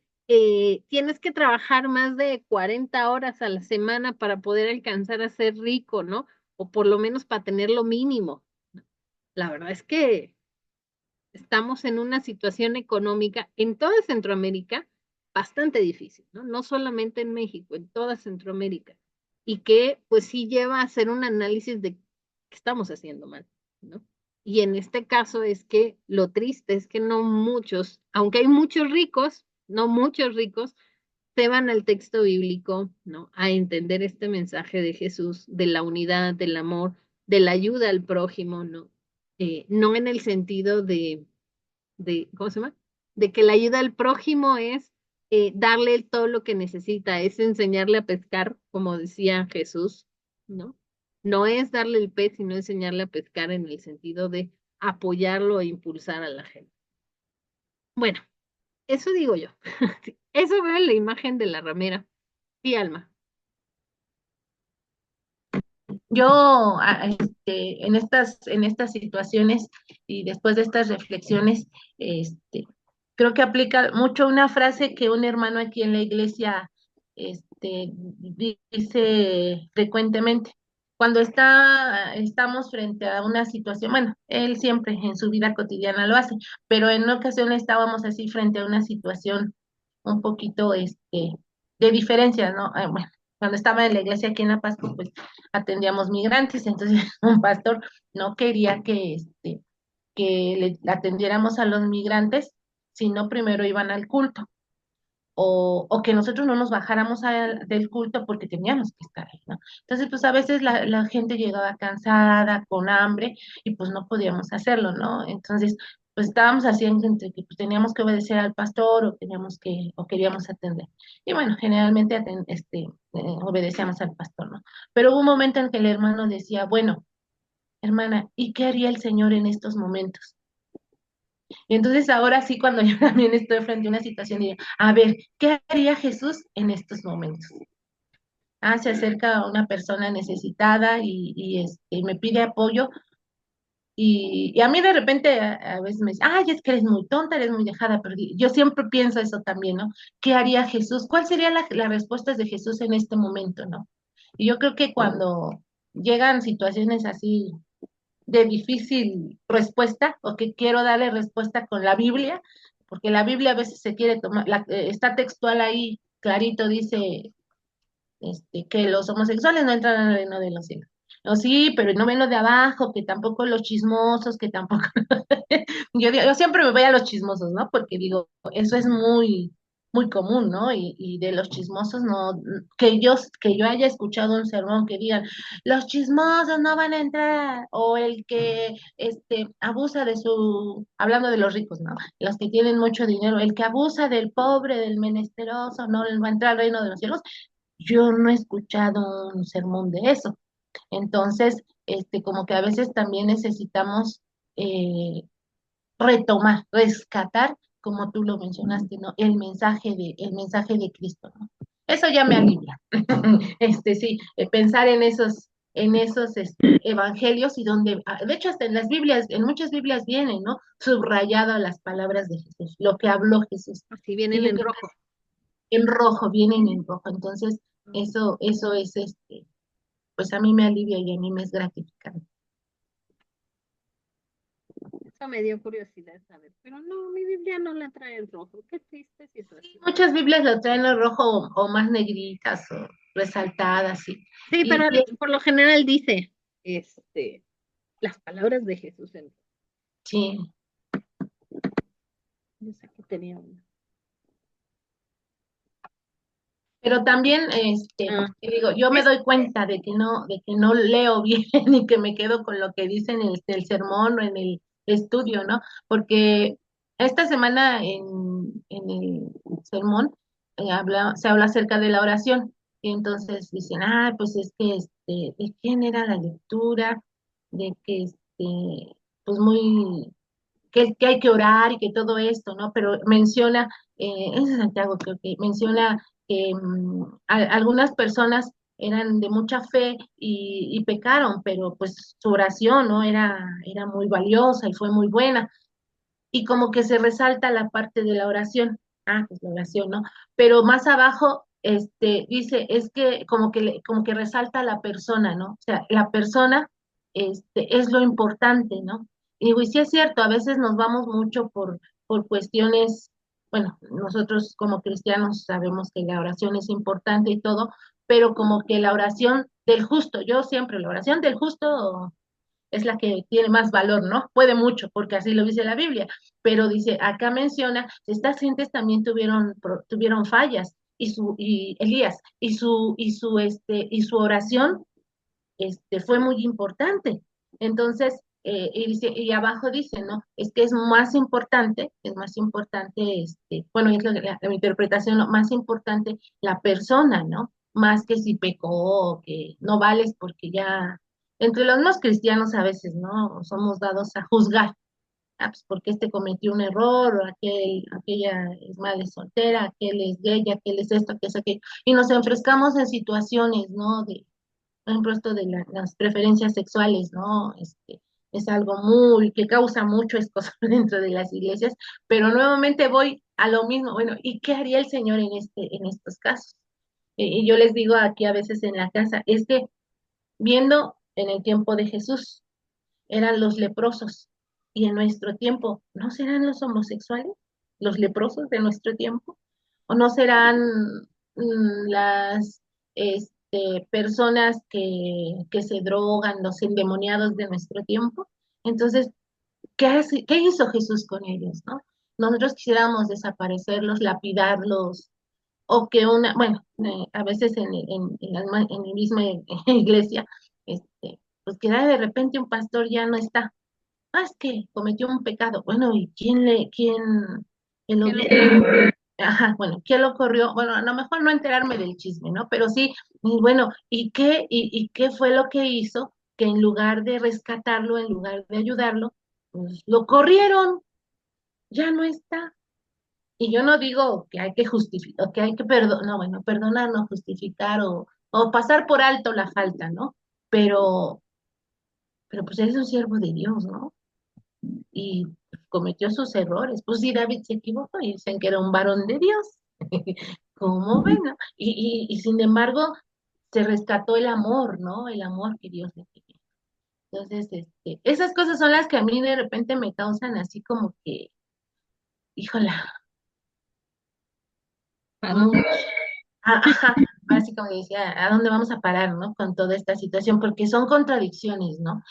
tienes que trabajar más de 40 horas a la semana para poder alcanzar a ser rico, ¿no? O por lo menos para tener lo mínimo. La verdad es que estamos en una situación económica en toda Centroamérica bastante difícil, ¿no? No solamente en México, en toda Centroamérica. Y que pues sí lleva a hacer un análisis de qué estamos haciendo mal, ¿no? Y en este caso es que lo triste es que no muchos, aunque hay muchos ricos, no muchos ricos, se van al texto bíblico, ¿no? A entender este mensaje de Jesús, de la unidad, del amor, de la ayuda al prójimo, ¿no? No en el sentido ¿cómo se llama? De que la ayuda al prójimo es darle todo lo que necesita, es enseñarle a pescar, como decía Jesús, ¿no? No es darle el pez, sino enseñarle a pescar en el sentido de apoyarlo e impulsar a la gente. Bueno, eso digo yo. Eso veo en la imagen de la ramera. Sí, Alma. Yo, en estas situaciones y después de estas reflexiones, creo que aplica mucho una frase que un hermano aquí en la iglesia, dice frecuentemente. Cuando estamos frente a una situación, bueno, él siempre en su vida cotidiana lo hace, pero en una ocasión estábamos así frente a una situación un poquito, de diferencia, ¿no? Bueno, cuando estaba en la iglesia aquí en La Paz, pues atendíamos migrantes, entonces un pastor no quería que le atendiéramos a los migrantes, sino primero iban al culto, o que nosotros no nos bajáramos del culto porque teníamos que estar ahí, ¿no? Entonces, pues a veces la gente llegaba cansada, con hambre, y pues no podíamos hacerlo, ¿no? Entonces, pues estábamos haciendo entre que pues, teníamos que obedecer al pastor o queríamos atender. Y bueno, generalmente obedecíamos al pastor, ¿no? Pero hubo un momento en que el hermano decía, bueno, hermana, ¿y qué haría el Señor en estos momentos? Y entonces ahora sí, cuando yo también estoy frente a una situación, digo, a ver, ¿qué haría Jesús en estos momentos? Se acerca una persona necesitada y me pide apoyo y a mí de repente a veces me dice, ay, es que eres muy tonta, eres muy dejada, pero yo siempre pienso eso también, ¿no? ¿Qué haría Jesús? ¿Cuál sería la respuesta de Jesús en este momento, ¿no? Y yo creo que cuando llegan situaciones así de difícil respuesta o que quiero darle respuesta con la Biblia, porque la Biblia a veces se quiere tomar, está textual ahí, clarito, dice que los homosexuales no entran al reino de los cielos. No, sí, pero no ven lo de abajo, que tampoco los chismosos, que tampoco. Yo siempre me voy a los chismosos, ¿no? Porque digo, eso es muy, muy común, ¿no? Y de los chismosos, no, que yo haya escuchado un sermón que digan, los chismosos no van a entrar, o el que abusa hablando de los ricos, ¿no? Los que tienen mucho dinero, el que abusa del pobre, del menesteroso, no va a entrar al reino de los cielos. Yo no he escuchado un sermón de eso. Entonces, como que a veces también necesitamos eh, retomar, rescatar, como tú lo mencionaste, ¿no? El mensaje de Cristo, ¿no? Eso ya me alivia. Sí, pensar en esos evangelios y donde, de hecho, hasta en las Biblias, en muchas Biblias vienen, ¿no? Subrayado las palabras de Jesús, lo que habló Jesús. Así Y vienen yo en creo rojo. que en rojo, vienen en rojo. Entonces, eso es, pues a mí me alivia y a mí me es gratificante. Eso me dio curiosidad saber, pero no, mi Biblia no la trae en rojo. Qué triste Sí, situación. muchas Biblias lo traen en rojo o más negritas o resaltadas, sí. Sí, Y, pero y por lo general dice, las palabras de Jesús en rojo. sí, Yo sé que tenía una. pero también, Ah, digo, yo me es, doy cuenta de que no leo bien y que me quedo con lo que dice en el sermón o en el estudio, ¿no? Porque esta semana en el sermón se habla acerca de la oración y entonces dicen, pues es que, ¿de quién era la lectura? De que, pues que hay que orar y que todo esto, ¿no? Pero menciona, es de Santiago creo que menciona que algunas personas eran de mucha fe y pecaron, pero pues su oración, ¿no? Era muy valiosa y fue muy buena. Y como que se resalta la parte de la oración. Pues la oración, ¿no? Pero más abajo, dice, es que como que resalta la persona, ¿no? O sea, la persona, es lo importante, ¿no? Y digo, y sí es cierto, a veces nos vamos mucho por cuestiones, bueno, nosotros como cristianos sabemos que la oración es importante y todo, pero como que la oración del justo, yo siempre, la oración del justo es la que tiene más valor, ¿no? Puede mucho, porque así lo dice la Biblia, pero dice, acá menciona, estas gentes también tuvieron fallas, y Elías, y su oración, fue muy importante. Entonces, y abajo dice, ¿no? Es más importante, bueno, es la interpretación, lo más importante, la persona, ¿no? Más que si pecó o que no vales, porque ya, entre los más cristianos a veces, ¿no? Somos dados a juzgar. Ah, pues porque cometió un error, o aquella es madre soltera, aquel es gay, aquel es esto, aquel es aquello, y nos enfrescamos en situaciones, ¿no? Por ejemplo, esto de las preferencias sexuales, ¿no? Es algo que causa mucho escosor dentro de las iglesias, pero nuevamente voy a lo mismo. Bueno, ¿y qué haría el Señor en estos casos? Y yo les digo aquí a veces en la casa, es que viendo en el tiempo de Jesús, eran los leprosos, y en nuestro tiempo, ¿no serán los homosexuales los leprosos de nuestro tiempo? ¿O no serán las personas que se drogan, los endemoniados de nuestro tiempo? Entonces, ¿qué hizo Jesús con ellos, no? Nosotros quisiéramos desaparecerlos, lapidarlos, o que bueno, a veces en la misma iglesia, pues que de repente un pastor ya no está. Ah, es que cometió un pecado. Bueno, ¿y el ¿Quién lo obispo? Ajá, bueno, ¿quién lo corrió? Bueno, a lo mejor no enterarme del chisme, ¿no? Pero sí, y bueno, ¿y qué fue lo que hizo que en lugar de rescatarlo, en lugar de ayudarlo, pues lo corrieron? Ya no está. Y yo no digo que hay que justificar, que hay que perdonar, no, bueno, perdonar, no justificar, o pasar por alto la falta, ¿no? Pero, pero pues es un siervo de Dios, ¿no? Y cometió sus errores. Pues sí, David se equivocó y dicen que era un varón de Dios. ¿Cómo ven, no? Y sin embargo, se rescató el amor, ¿no? El amor que Dios le tenía. Entonces, esas cosas son las que a mí de repente me causan así como que, híjola, ¿A mm, dónde? ajá, así como decía, ¿a dónde vamos a parar, no? Con toda esta situación, porque son contradicciones, ¿no?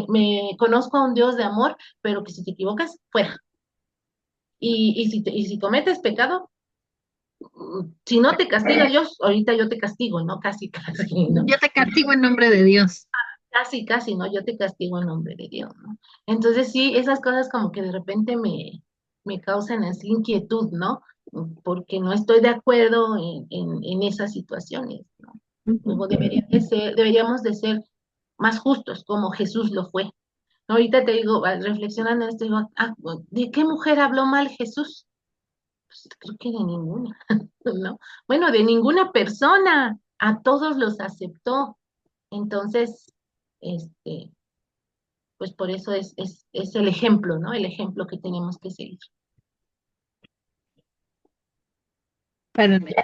Me conozco a un Dios de amor, pero que si te equivocas, fuera. Y si cometes pecado, si no te castiga Dios, ahorita yo te castigo, ¿no? Casi, casi, ¿no? Yo te castigo en nombre de Dios. Casi, casi, ¿no? Yo te castigo en nombre de Dios, ¿no? Entonces sí, esas cosas como que de repente me causan así inquietud, ¿no? Porque no estoy de acuerdo en esas situaciones, ¿no? Ujú. Luego deberíamos de ser más justos como Jesús lo fue. Ahorita te digo, reflexionando en esto, digo, ¿de qué mujer habló mal Jesús? Pues creo que de ninguna, ¿no? Bueno, de ninguna persona, a todos los aceptó. Entonces, este, pues por eso es el ejemplo, ¿no? El ejemplo que tenemos que seguir. Espérenme.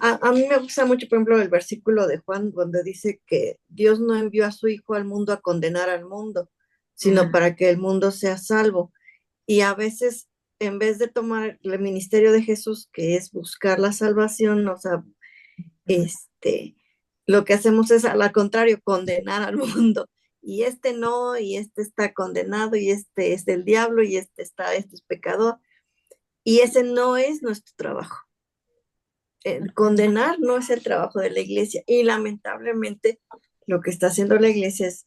A mí me gusta mucho, por ejemplo, el versículo de Juan, donde dice que Dios no envió a su Hijo al mundo a condenar al mundo, sino Ujú. para que el mundo sea salvo. Y a veces, en vez de tomar el ministerio de Jesús, que es buscar la salvación, o sea, este, lo que hacemos es al contrario, condenar al mundo. Y este no, y este está condenado, y este es del diablo, y este es pecador. Y ese no es nuestro trabajo. Condenar no es el trabajo de la iglesia. Y lamentablemente lo que está haciendo la iglesia es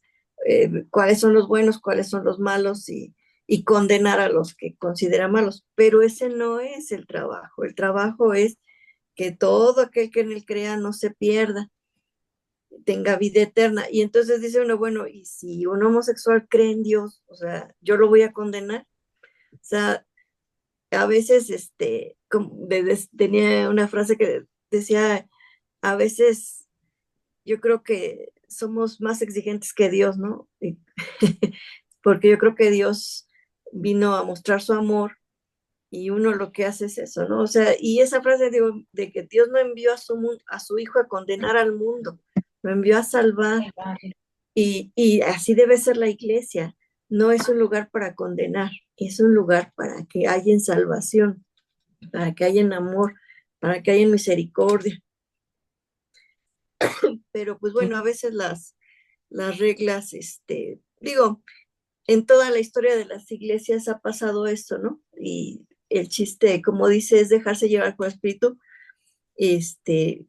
cuáles son los buenos, cuáles son los malos y condenar a los que considera malos. Pero ese no es el trabajo. El trabajo es que todo aquel que en él crea no se pierda, tenga vida eterna. Y entonces dice uno, bueno, y si un homosexual cree en Dios, o sea, yo lo voy a condenar. O sea, a veces, tenía una frase que decía, a veces yo creo que somos más exigentes que Dios, ¿no? Porque yo creo que Dios vino a mostrar su amor y uno lo que hace es eso, ¿no? O sea, y esa frase digo, de que Dios no envió a su hijo a condenar al mundo, lo envió a salvar. Y así debe ser la iglesia. No es un lugar para condenar, es un lugar para que haya salvación, para que haya amor, para que haya misericordia. Pero pues bueno, a veces las reglas, digo, en toda la historia de las iglesias ha pasado esto, ¿no? Y el chiste, como dice, es dejarse llevar con el espíritu. Este,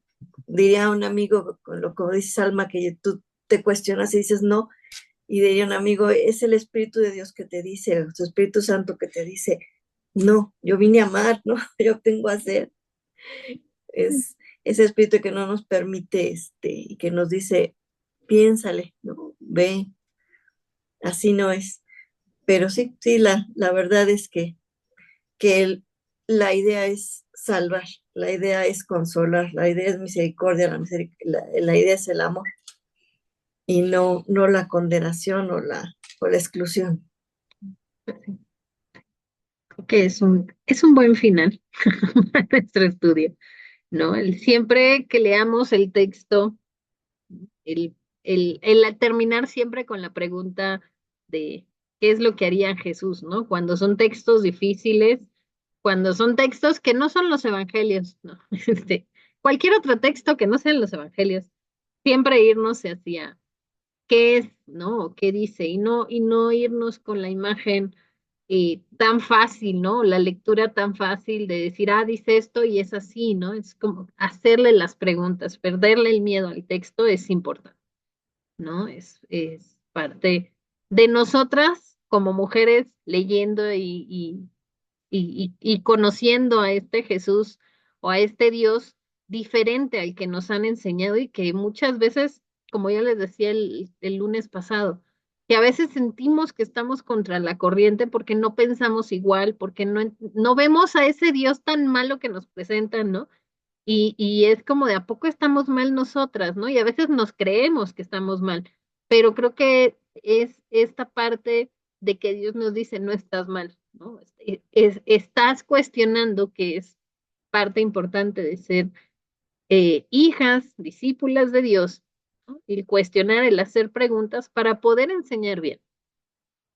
diría un amigo, como dice Salma, que tú te cuestionas y dices no, y diría un amigo, es el Espíritu de Dios que te dice, su Espíritu Santo que te dice, no, yo vine a amar, ¿no? Yo tengo a hacer. Es ese espíritu que no nos permite, y que nos dice, piénsale, ¿no? Ve, así no es. Pero sí, sí, la verdad es que la idea es salvar, la idea es consolar, la idea es misericordia, la idea es el amor y no la condenación o la exclusión. Que es un buen final para nuestro estudio, ¿no? Siempre que leamos el texto, el, el terminar siempre con la pregunta de qué es lo que haría Jesús, ¿no? Cuando son textos difíciles, cuando son textos que no son los evangelios, ¿no? Cualquier otro texto que no sean los evangelios, siempre irnos hacia qué es, ¿no? ¿Qué dice? Y no irnos con la imagen tan fácil, ¿no? La lectura tan fácil de decir, ah, dice esto y es así, ¿no? Es como hacerle las preguntas, perderle el miedo al texto es importante, ¿no? Es parte de nosotras como mujeres leyendo y conociendo a este Jesús o a este Dios diferente al que nos han enseñado y que muchas veces, como ya les decía el lunes pasado, que a veces sentimos que estamos contra la corriente porque no pensamos igual, porque no vemos a ese Dios tan malo que nos presentan, ¿no? Y es como de a poco estamos mal nosotras, ¿no? Y a veces nos creemos que estamos mal, pero creo que es esta parte de que Dios nos dice, no estás mal, ¿no? Estás cuestionando, que es parte importante de ser hijas, discípulas de Dios, ¿no? El cuestionar, el hacer preguntas para poder enseñar bien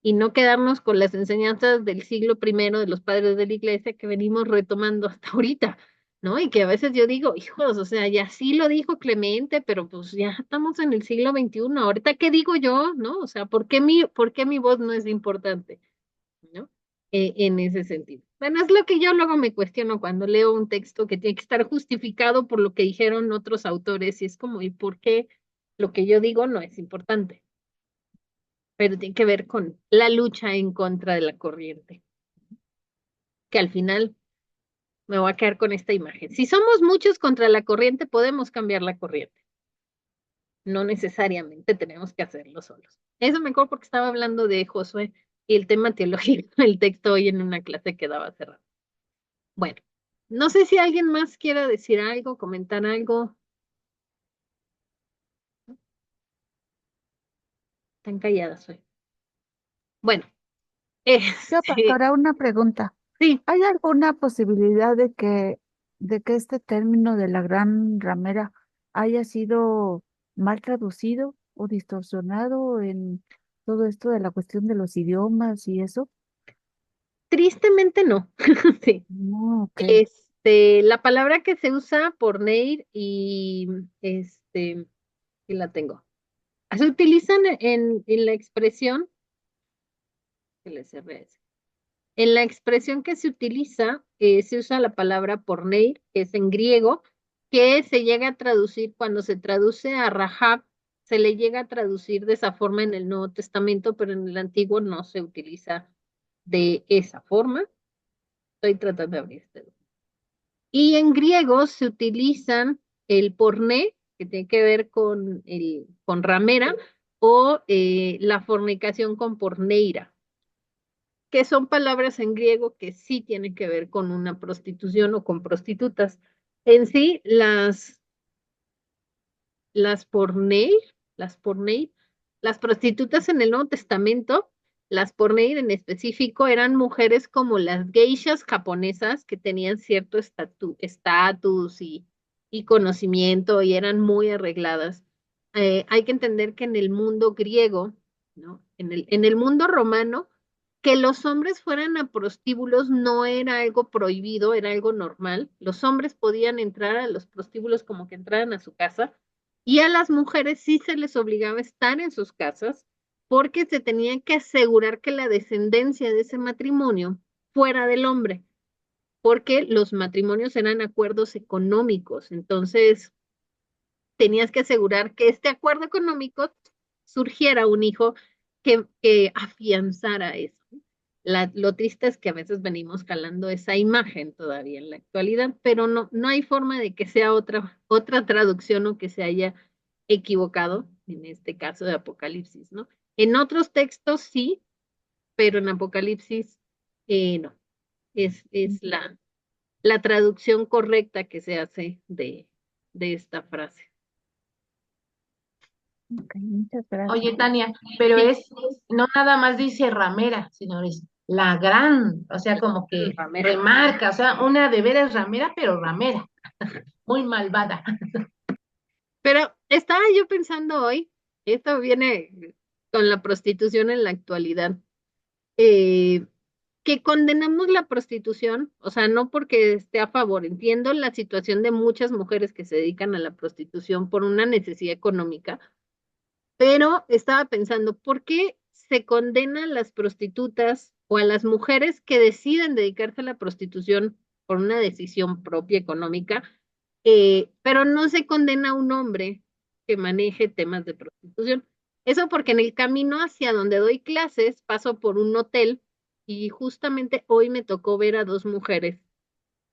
y no quedarnos con las enseñanzas del siglo primero de los padres de la iglesia que venimos retomando hasta ahorita, ¿no? Y que a veces yo digo, hijos, o sea, ya sí lo dijo Clemente, pero pues ya estamos en el siglo XXI, ahorita qué digo yo, ¿no? O sea, por qué mi voz no es importante, ¿no? En ese sentido. Bueno, es lo que yo luego me cuestiono cuando leo un texto que tiene que estar justificado por lo que dijeron otros autores y es como, ¿y por qué lo que yo digo no es importante? Pero tiene que ver con la lucha en contra de la corriente, que al final me voy a quedar con esta imagen. Si somos muchos contra la corriente, podemos cambiar la corriente. No necesariamente tenemos que hacerlo solos. Eso me acuerdo porque estaba hablando de Josué y el tema teológico del texto hoy en una clase que daba hace rato. Bueno, no sé si alguien más quiera decir algo, comentar algo. Tan calladas hoy. Bueno, Yo, este, pastora, una pregunta. sí, ¿Hay alguna posibilidad de que este término de la gran ramera haya sido mal traducido o distorsionado en todo esto de la cuestión de los idiomas y eso? tristemente no. Sí. No, ok. La palabra que se usa por Neir y y la tengo. Se utilizan en la expresión, que le cerré ese. En la expresión que se utiliza, se usa la palabra porneir, que es en griego, que se llega a traducir, cuando se traduce a Rahab, se le llega a traducir de esa forma en el Nuevo Testamento, pero en el Antiguo no se utiliza de esa forma. Estoy tratando de abrir este. Y en griego se utilizan el porné, que tiene que ver con ramera, o la fornicación con porneira, que son palabras en griego que sí tienen que ver con una prostitución o con prostitutas. En sí, las porneir, las porneir, las prostitutas en el Nuevo Testamento, las porneir en específico, eran mujeres como las geishas japonesas que tenían cierto estatus y conocimiento y eran muy arregladas. Hay que entender que en el mundo griego, ¿no? En el mundo romano, que los hombres fueran a prostíbulos no era algo prohibido, era algo normal. Los hombres podían entrar a los prostíbulos como que entraran a su casa Y a las mujeres sí se les obligaba a estar en sus casas porque se tenía que asegurar que la descendencia de ese matrimonio fuera del hombre, porque los matrimonios eran acuerdos económicos. Entonces, tenías que asegurar que este acuerdo económico surgiera un hijo que afianzara eso. Lo triste es que a veces venimos calando esa imagen todavía en la actualidad, pero no hay forma de que sea otra traducción o que se haya equivocado, en este caso de Apocalipsis, ¿no? En otros textos sí, pero en Apocalipsis no. Es la traducción correcta que se hace de esta frase. Ok, muchas Oye, gracias. Tania, pero Sí, no nada más dice ramera, sino es la gran, o sea, como que ramera. remarca, o sea, una de veras ramera, pero ramera, muy malvada. Pero estaba yo pensando hoy, esto viene con la prostitución en la actualidad, eh, que condenamos la prostitución, o sea, no porque esté a favor, entiendo la situación de muchas mujeres que se dedican a la prostitución por una necesidad económica, pero estaba pensando, ¿por qué se condena a las prostitutas o a las mujeres que deciden dedicarse a la prostitución por una decisión propia económica, pero no se condena a un hombre que maneje temas de prostitución? Eso porque en el camino hacia donde doy clases paso por un hotel y justamente hoy me tocó ver a dos mujeres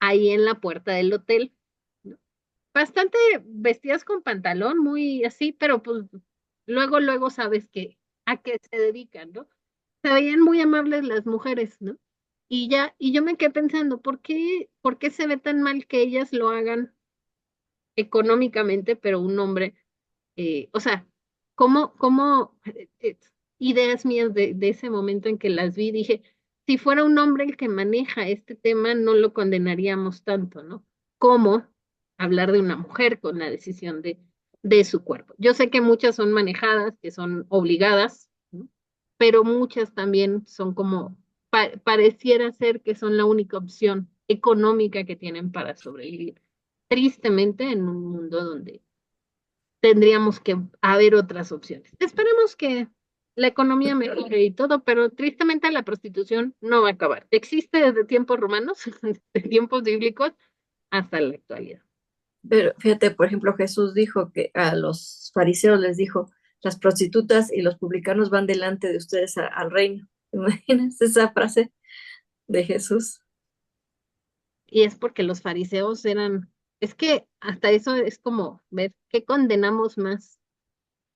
ahí en la puerta del hotel, ¿no? Bastante vestidas con pantalón, muy así, pero pues luego sabes que a qué se dedican, ¿no? Se veían muy amables las mujeres, ¿no? Y yo me quedé pensando, por qué se ve tan mal que ellas lo hagan económicamente, pero un hombre, o sea, cómo ideas mías de ese momento en que las vi, dije, si fuera un hombre el que maneja este tema, no lo condenaríamos tanto, ¿no? ¿Cómo hablar de una mujer con la decisión de su cuerpo? Yo sé que muchas son manejadas, que son obligadas, ¿no? Pero muchas también son como, pareciera ser que son la única opción económica que tienen para sobrevivir. Tristemente, en un mundo donde tendríamos que haber otras opciones. Esperemos que la economía mejore y todo, pero tristemente la prostitución no va a acabar. Existe desde tiempos romanos, desde tiempos bíblicos, hasta la actualidad. Pero fíjate, por ejemplo, Jesús dijo que a los fariseos les dijo, las prostitutas y los publicanos van delante de ustedes al reino. ¿Te imaginas esa frase de Jesús? Y es porque los fariseos eran, es que hasta eso es como ver qué condenamos más,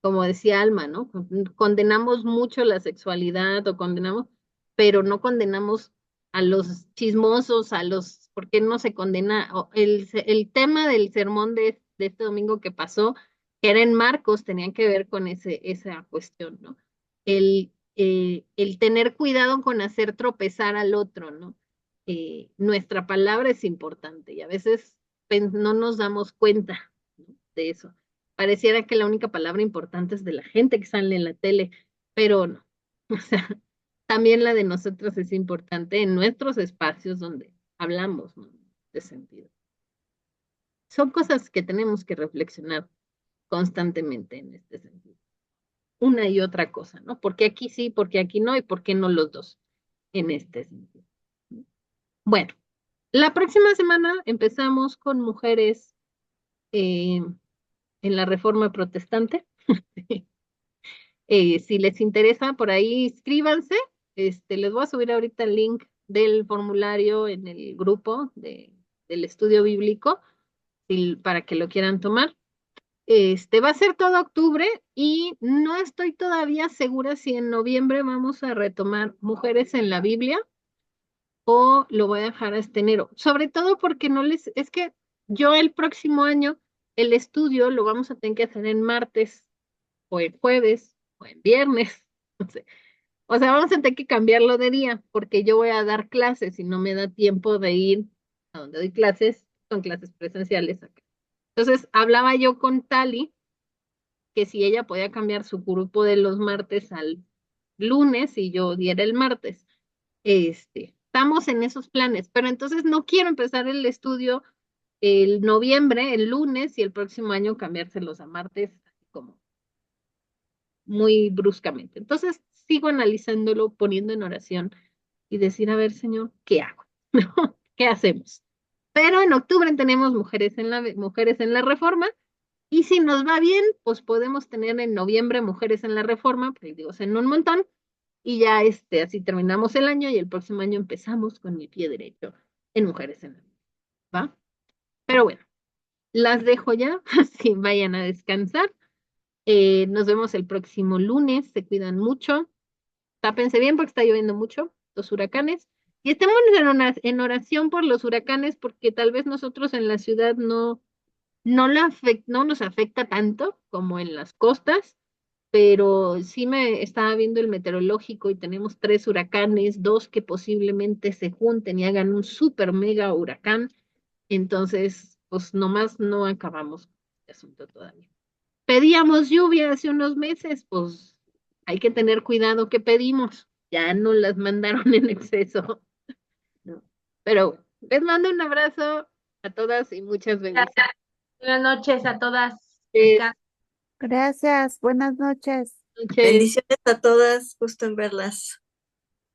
como decía Alma, ¿no? Condenamos mucho la sexualidad o condenamos, pero no condenamos a los chismosos, ¿por qué no se condena? El tema del sermón de este domingo que pasó, que era en Marcos, tenían que ver con esa cuestión, ¿no? El tener cuidado con hacer tropezar al otro, ¿no? Nuestra palabra es importante y a veces no nos damos cuenta, ¿no? De eso. Pareciera que la única palabra importante es de la gente que sale en la tele, pero no. O sea, también la de nosotros es importante en nuestros espacios donde hablamos, ¿no? De sentido. Son cosas que tenemos que reflexionar constantemente en este sentido. Una y otra cosa, ¿no? Porque aquí sí, porque aquí no, y por qué no los dos en este sentido. Bueno, la próxima semana empezamos con mujeres eh, en la Reforma Protestante. Si les interesa, por ahí inscríbanse. Les voy a subir ahorita el link del formulario en el grupo del estudio bíblico para que lo quieran tomar. Va a ser todo octubre y no estoy todavía segura si en noviembre vamos a retomar Mujeres en la Biblia o lo voy a dejar hasta enero. Sobre todo porque es que yo el próximo año el estudio lo vamos a tener que hacer en martes o en jueves o en viernes. No sé. O sea, vamos a tener que cambiarlo de día porque yo voy a dar clases y no me da tiempo de ir a donde doy clases, son clases presenciales acá. Entonces, hablaba yo con Tali que si ella podía cambiar su grupo de los martes al lunes y yo diera el martes. Estamos en esos planes, pero entonces no quiero empezar el estudio el noviembre, el lunes, y el próximo año cambiárselos a martes, así como muy bruscamente. Entonces, sigo analizándolo, poniendo en oración y decir, a ver, Señor, ¿qué hago? ¿No? ¿Qué hacemos? Pero en octubre tenemos mujeres en la reforma, y si nos va bien, pues podemos tener en noviembre mujeres en la reforma, pues digo, en un montón, y ya así terminamos el año y el próximo año empezamos con mi pie derecho en mujeres en la reforma, ¿va? Pero bueno, las dejo ya, así vayan a descansar. Nos vemos el próximo lunes, se cuidan mucho, tápense bien porque está lloviendo mucho, los huracanes, y estemos en oración por los huracanes porque tal vez nosotros en la ciudad no nos afecta tanto como en las costas, pero sí me estaba viendo el meteorológico y tenemos 3 huracanes, 2 que posiblemente se junten y hagan un super mega huracán, entonces pues nomás no acabamos con este asunto todavía. Pedíamos lluvia hace unos meses, pues hay que tener cuidado que pedimos. Ya no las mandaron en exceso, ¿no? Pero bueno, les mando un abrazo a todas y muchas bendiciones. Buenas noches a todas. Buenas Descansen. Gracias, buenas noches. noches. Bendiciones a todas, gusto en verlas.